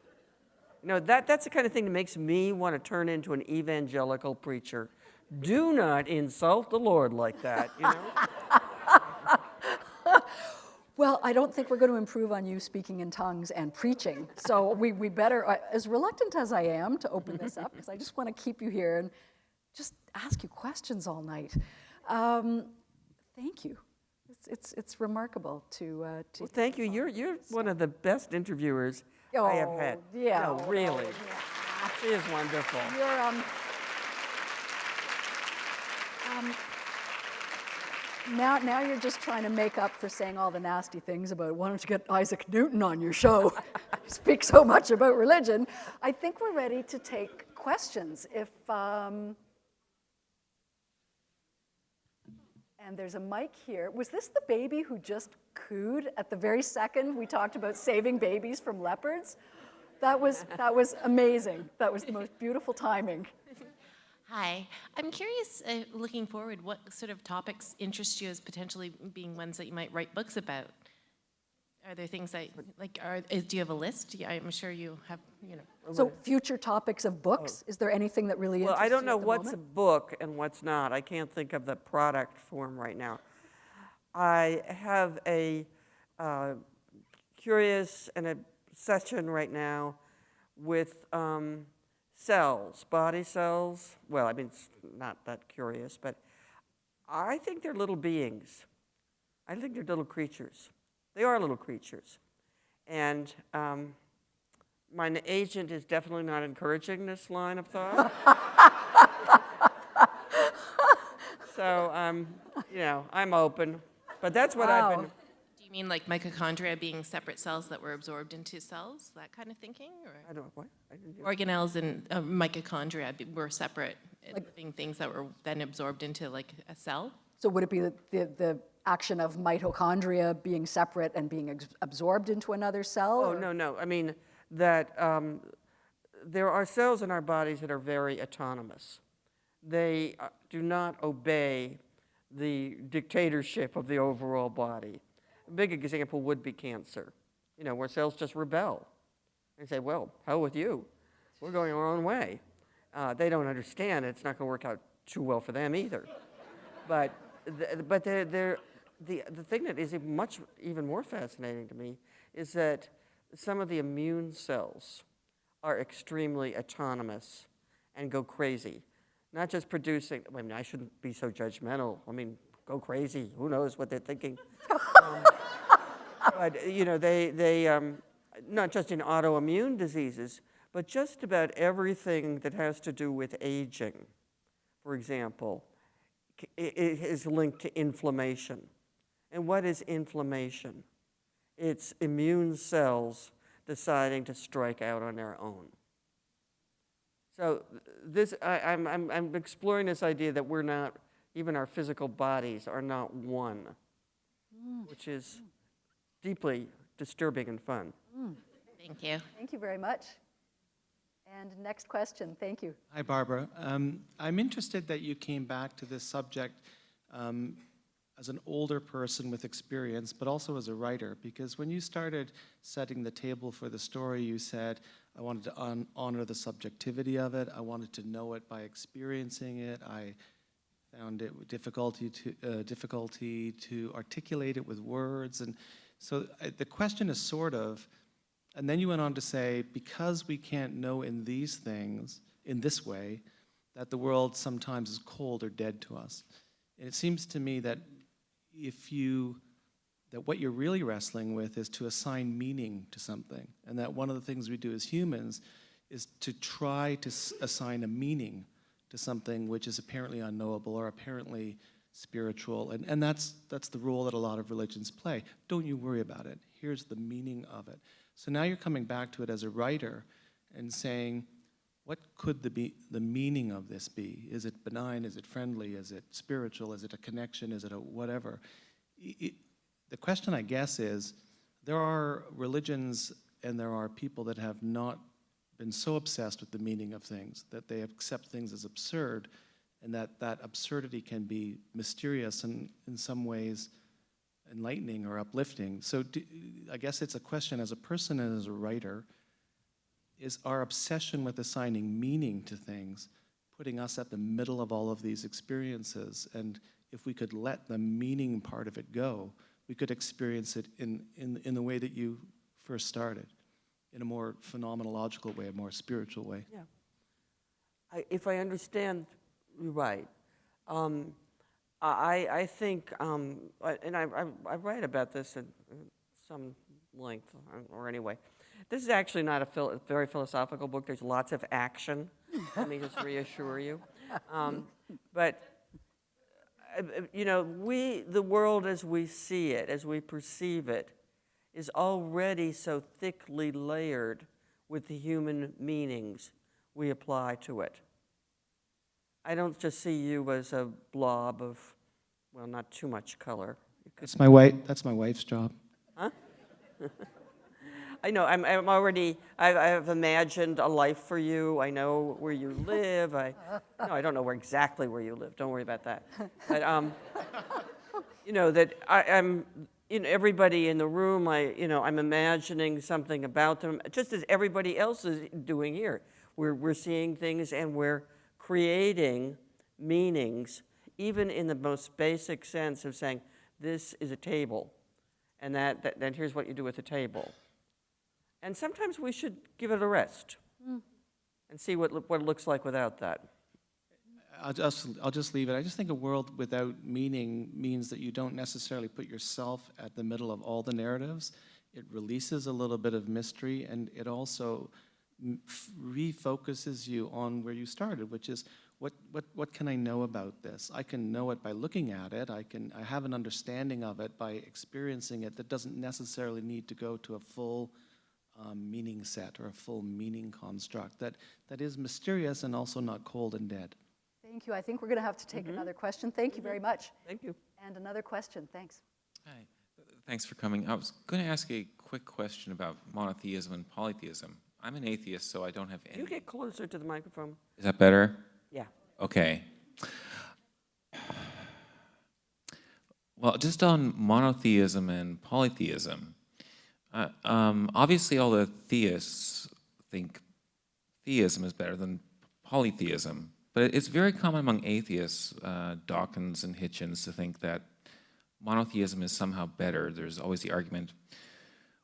You know, that's the kind of thing that makes me want to turn into an evangelical preacher. Do not insult the Lord like that, you know? Well, I don't think we're going to improve on you speaking in tongues and preaching. So we better, as reluctant as I am to open this up, because I just want to keep you here and just ask you questions all night. Thank you. It's remarkable to. Well, thank you. You're one of the best interviewers I have had. Yeah. No, really. She is wonderful. You're Now you're just trying to make up for saying all the nasty things about why don't you get Isaac Newton on your show? You speak so much about religion. I think we're ready to take questions. And there's a mic here. Was this the baby who just cooed at the very second we talked about saving babies from leopards? That was amazing. That was the most beautiful timing. Hi. I'm curious, looking forward, what sort of topics interest you as potentially being ones that you might write books about? Are there things that, do you have a list? Yeah, I'm sure you have, you know. So future topics of books, is there anything that really interests you Well, I don't know at the what's a moment? book and what's not. I can't think of the product form right now. I have a curious and obsession right now with cells, body cells. Well, I mean, it's not that curious, but I think they're little beings. I think they're little creatures. They are little creatures. And my agent is definitely not encouraging this line of thought. So, you know, I'm open. But that's what I've been. Do you mean like mitochondria being separate cells that were absorbed into cells, that kind of thinking? Or I don't, what? I didn't hear. organelles and mitochondria were separate living things that were then absorbed into like a cell? So would it be the action of mitochondria being separate and being absorbed into another cell? Oh, or- no. I mean that there are cells in our bodies that are very autonomous. They do not obey the dictatorship of the overall body. A big example would be cancer, you know, where cells just rebel. They say, well, hell with you. We're going our own way. They don't understand. It's not going to work out too well for them either. But the thing that is even more fascinating to me is that some of the immune cells are extremely autonomous and go crazy. Not just producing, I mean, I shouldn't be so judgmental. I mean, go crazy. Who knows what they're thinking? But, you know, they not just in autoimmune diseases, but just about everything that has to do with aging, for example, it is linked to inflammation. And what is inflammation? It's immune cells deciding to strike out on their own. So this, I'm exploring this idea that we're not, even our physical bodies are not one, which is deeply disturbing and fun. Thank you. Thank you very much. And next question, thank you. Hi, Barbara. I'm interested that you came back to this subject as an older person with experience, but also as a writer, because when you started setting the table for the story, you said, I wanted to honor the subjectivity of it. I wanted to know it by experiencing it. I found it difficulty to articulate it with words. And so the question is sort of, and then you went on to say, because we can't know in these things, in this way, that the world sometimes is cold or dead to us. And it seems to me that that what you're really wrestling with is to assign meaning to something. And that one of the things we do as humans is to try to assign a meaning to something which is apparently unknowable or apparently spiritual. And that's the role that a lot of religions play. Don't you worry about it. Here's the meaning of it. So now you're coming back to it as a writer and saying, what could the meaning of this be? Is it benign? Is it friendly? Is it spiritual? Is it a connection? Is it a whatever? The question, I guess, is there are religions and there are people that have not been so obsessed with the meaning of things that they accept things as absurd, and that absurdity can be mysterious and in some ways enlightening or uplifting. So I guess it's a question as a person and as a writer, is our obsession with assigning meaning to things putting us at the middle of all of these experiences? And if we could let the meaning part of it go, we could experience it in the way that you first started, in a more phenomenological way, a more spiritual way. Yeah. If I understand you right, I think, and I write about this at some length, or anyway. This is actually not a very philosophical book. There's lots of action. Let me just reassure you. But you know, the world as we see it, as we perceive it, is already so thickly layered with the human meanings we apply to it. I don't just see you as a blob of, well, not too much color. That's my wife's job. Huh? I know, I've imagined a life for you. I know where you live. No, I don't know exactly where you live. Don't worry about that. But, you know, that I'm, you know, everybody in the room, I'm imagining something about them, just as everybody else is doing here. We're seeing things and we're creating meanings, even in the most basic sense of saying, this is a table, and then here's what you do with the table. And sometimes we should give it a rest and see what it looks like without that. I'll just leave it. I just think a world without meaning means that you don't necessarily put yourself at the middle of all the narratives. It releases a little bit of mystery, and it also refocuses you on where you started, which is what can I know about this? I can know it by looking at it. I have an understanding of it by experiencing it that doesn't necessarily need to go to a full meaning set or a full meaning construct that is mysterious and also not cold and dead. Thank you. I think we're going to have to take another question. Thank you very much. Thank you. And another question. Thanks. Hi, thanks for coming. I was going to ask a quick question about monotheism and polytheism. I'm an atheist, so I don't have any. Can you get closer to the microphone? Is that better? Yeah. Okay. Well, just on monotheism and polytheism, obviously all the theists think theism is better than polytheism, but it's very common among atheists, Dawkins and Hitchens, to think that monotheism is somehow better. There's always the argument,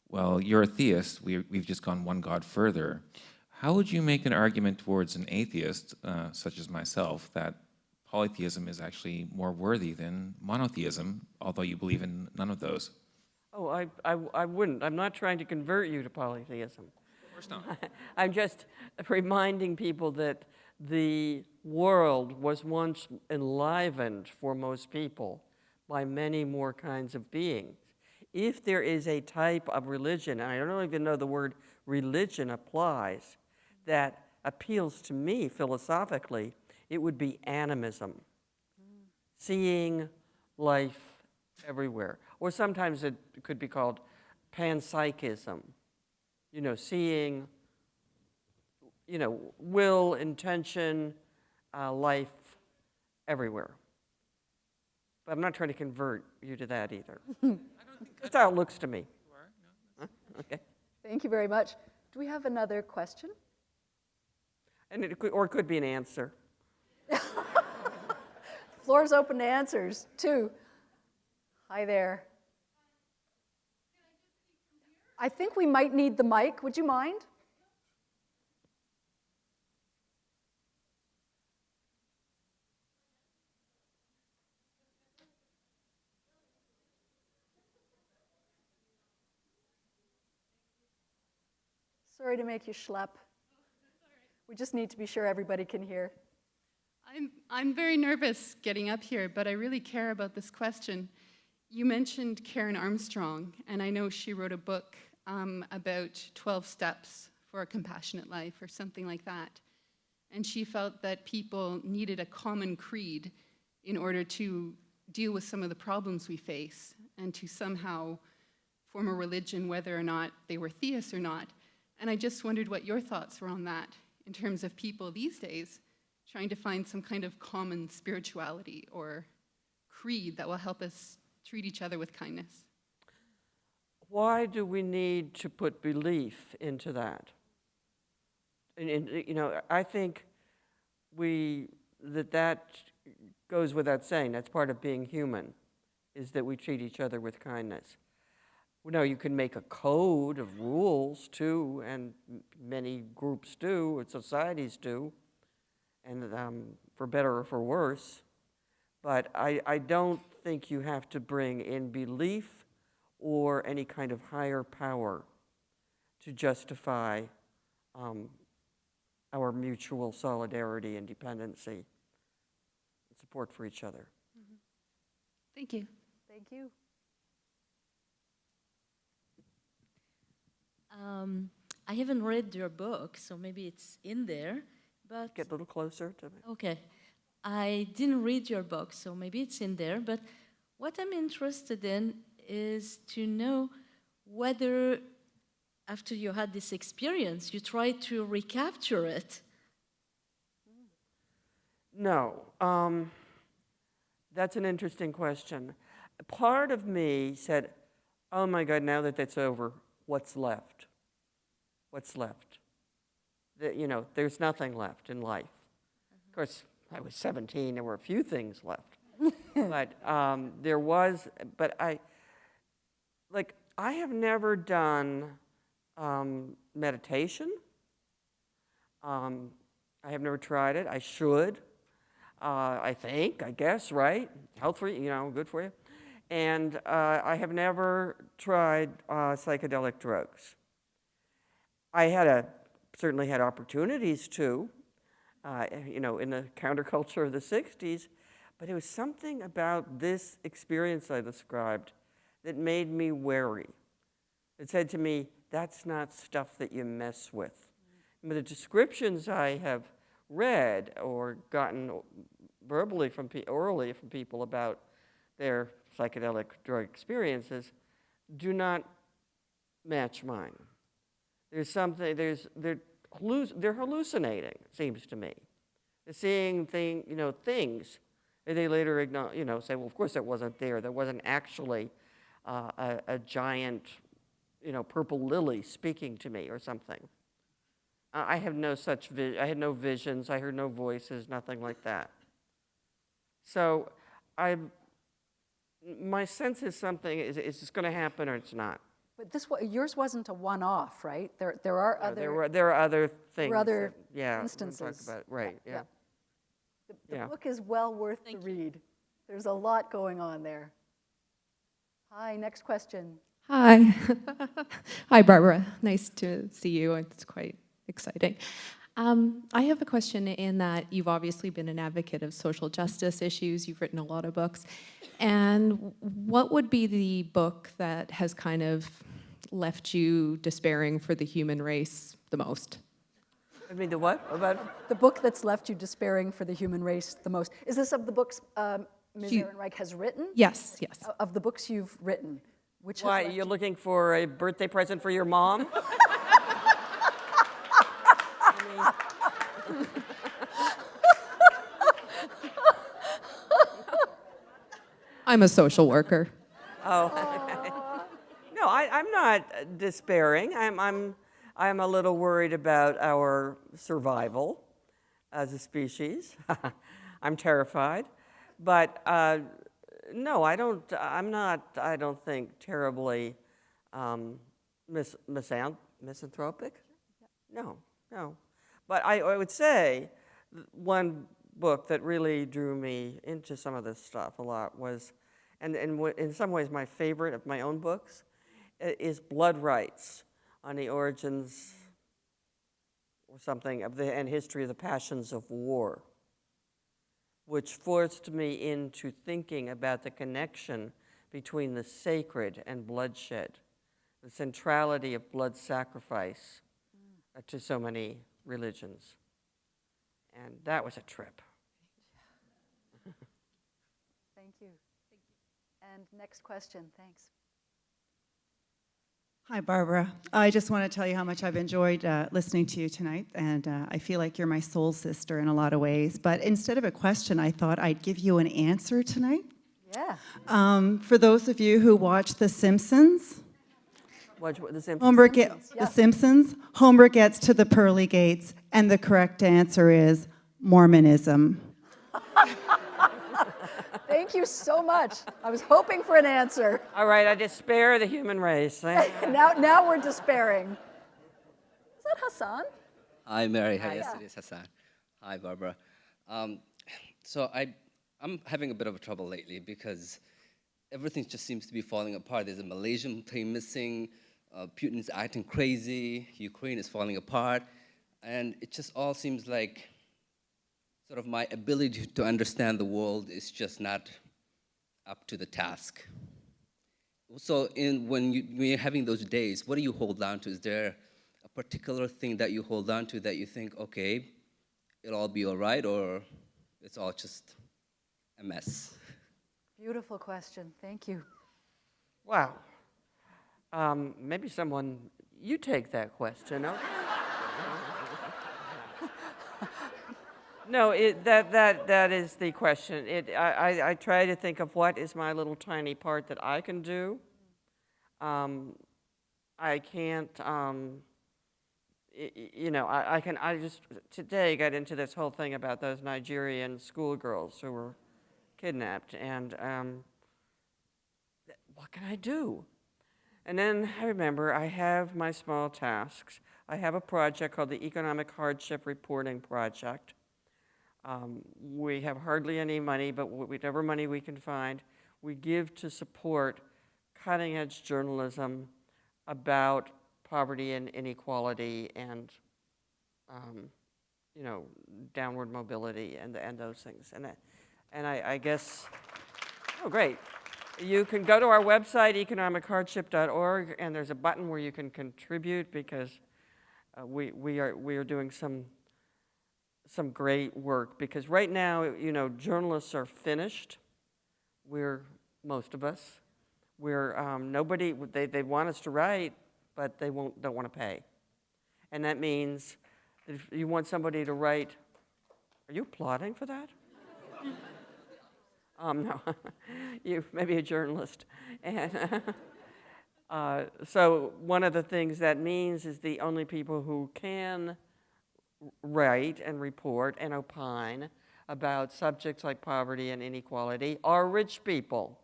well, you're a theist, we've just gone one God further. How would you make an argument towards an atheist, such as myself, that polytheism is actually more worthy than monotheism, although you believe in none of those? Oh, I wouldn't. I'm not trying to convert you to polytheism. Of course not. I'm just reminding people that the world was once enlivened for most people by many more kinds of beings. If there is a type of religion, and I don't even know the word religion applies, that appeals to me philosophically, it would be animism. Seeing life everywhere. Or sometimes it could be called panpsychism. You know, seeing, you know, will, intention, life everywhere. But I'm not trying to convert you to that either. That's how it looks to me. Huh? Okay. Thank you very much. Do we have another question? And it could be an answer. Floor's open to answers, too. Hi there. I think we might need the mic. Would you mind? Sorry to make you schlep. We just need to be sure everybody can hear. I'm very nervous getting up here, but I really care about this question. You mentioned Karen Armstrong, and I know she wrote a book about 12 steps for a compassionate life or something like that. And she felt that people needed a common creed in order to deal with some of the problems we face and to somehow form a religion, whether or not they were theists or not. And I just wondered what your thoughts were on that in terms of people these days trying to find some kind of common spirituality or creed that will help us treat each other with kindness. Why do we need to put belief into that? And, you know, I think that goes without saying. That's part of being human, is that we treat each other with kindness. No, you can make a code of rules too, and many groups do, and societies do, and for better or for worse. But I don't think you have to bring in belief or any kind of higher power to justify our mutual solidarity and dependency and support for each other. Thank you. Thank you. I haven't read your book, so maybe it's in there, but Get a little closer to me. okay. I didn't read your book, so maybe it's in there, but what I'm interested in is to know whether after you had this experience, you tried to recapture it. No. That's an interesting question. Part of me said, oh my God, now that that's over, what's left? What's left? You know, there's nothing left in life. Of course, I was 17, there were a few things left. But there was, but I have never done meditation. I have never tried it. I should. I guess, right? Health for you, you know, good for you. And I have never tried psychedelic drugs. I certainly had opportunities to, you know, in the counterculture of the 60s, but it was something about this experience I described that made me wary. It said to me, that's not stuff that you mess with. But the descriptions I have read or gotten verbally orally from people about their psychedelic drug experiences do not match mine. There's something, they're hallucinating, it seems to me. They're seeing things that they later acknowledge, say, well, of course that wasn't there. There wasn't actually a giant, purple lily speaking to me or something. I have no such I had no visions. I heard no voices, nothing like that. So my sense is something is it's going to happen or it's not. But yours wasn't a one-off, right? There are other There are other things. other we'll instances. talk about, right? Yeah. The Yeah. book is well worth the read. There's a lot going on there. Hi, next question. Hi. Hi, Barbara. Nice to see you. It's quite exciting. I have a question in that you've obviously been an advocate of social justice issues. You've written a lot of books. And what would be the book that has kind of left you despairing for the human race the most? I mean, the what? About? The book that's left you despairing for the human race the most. Is this of the books Ms. Ehrenreich has written? Yes, yes. Of the books you've written? Which has Why, left you're you- looking for a birthday present for your mom? I'm a social worker. No, I'm not despairing. I'm a little worried about our survival as a species. I'm terrified, but no, I don't. I'm not. I don't think terribly misanthropic. No. But I would say one book that really drew me into some of this stuff a lot was, and in some ways my favorite of my own books, is Blood Rights, on the origins or something of and history of the passions of war, which forced me into thinking about the connection between the sacred and bloodshed, the centrality of blood sacrifice to so many religions. And that was a trip. Thank you. And next question, thanks. Hi, Barbara. I just want to tell you how much I've enjoyed listening to you tonight, and I feel like you're my soul sister in a lot of ways. But instead of a question, I thought I'd give you an answer tonight. Yeah. For those of you who watch The Simpsons, Watch The Simpsons. The Simpsons, Homer gets to the pearly gates, and the correct answer is Mormonism. Thank you so much. I was hoping for an answer. All right, I despair the human race. Now we're despairing. Is that Hassan? Hi, Mary. Hi, yes, it is Hassan. Hi, Barbara. So I'm having a bit of a trouble lately because everything just seems to be falling apart. There's a Malaysian plane missing, Putin's acting crazy, Ukraine is falling apart, and it just all seems like sort of my ability to understand the world is just not up to the task. So when you're having those days, what do you hold on to? Is there a particular thing that you hold on to that you think, okay, it'll all be all right, or it's all just a mess? Beautiful question. Thank you. Wow. Maybe someone, you take that question, okay? No, that is the question. I try to think of what is my little tiny part that I can do. I can't, I just today got into this whole thing about those Nigerian schoolgirls who were kidnapped, and what can I do? And then I remember I have my small tasks. I have a project called the Economic Hardship Reporting Project. We have hardly any money, but whatever money we can find, we give to support cutting-edge journalism about poverty and inequality and, downward mobility and those things. And I guess, oh, great. You can go to our website, economichardship.org, and there's a button where you can contribute because we are doing some great work, because right now, journalists are finished. Most of us. Nobody, they want us to write, but they don't want to pay. And that means that if you want somebody to write, are you applauding for that? No, you maybe a journalist. And so one of the things that means is the only people who can write and report and opine about subjects like poverty and inequality are rich people.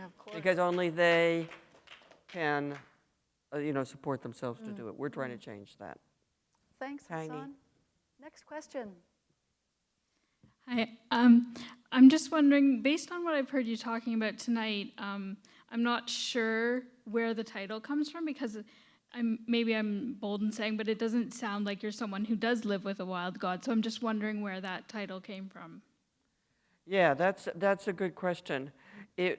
Of course. Because only they can, support themselves to do it. We're trying to change that. Thanks, Tiny. Hassan. Next question. Hi. I'm just wondering, based on what I've heard you talking about tonight, I'm not sure where the title comes from, because maybe I'm bold in saying, but it doesn't sound like you're someone who does live with a wild God. So I'm just wondering where that title came from. Yeah, that's a good question. I've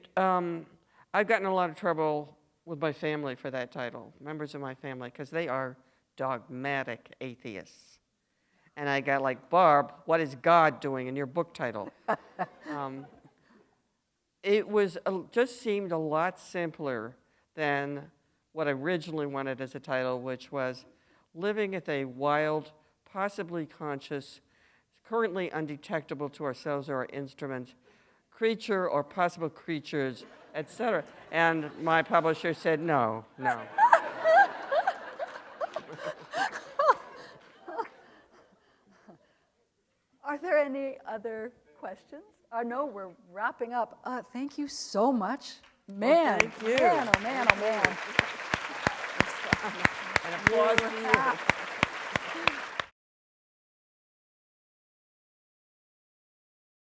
gotten a lot of trouble with my family for that title, members of my family, because they are dogmatic atheists. And I got like, Barb, what is God doing in your book title? It just seemed a lot simpler than what I originally wanted as a title, which was Living with a Wild, Possibly Conscious, Currently Undetectable to Ourselves or Our Instruments, Creature or Possible Creatures, etc. And my publisher said, no. Are there any other questions? No, we're wrapping up. Thank you so much. Man, thank you. man, oh man, oh man. An applause to you.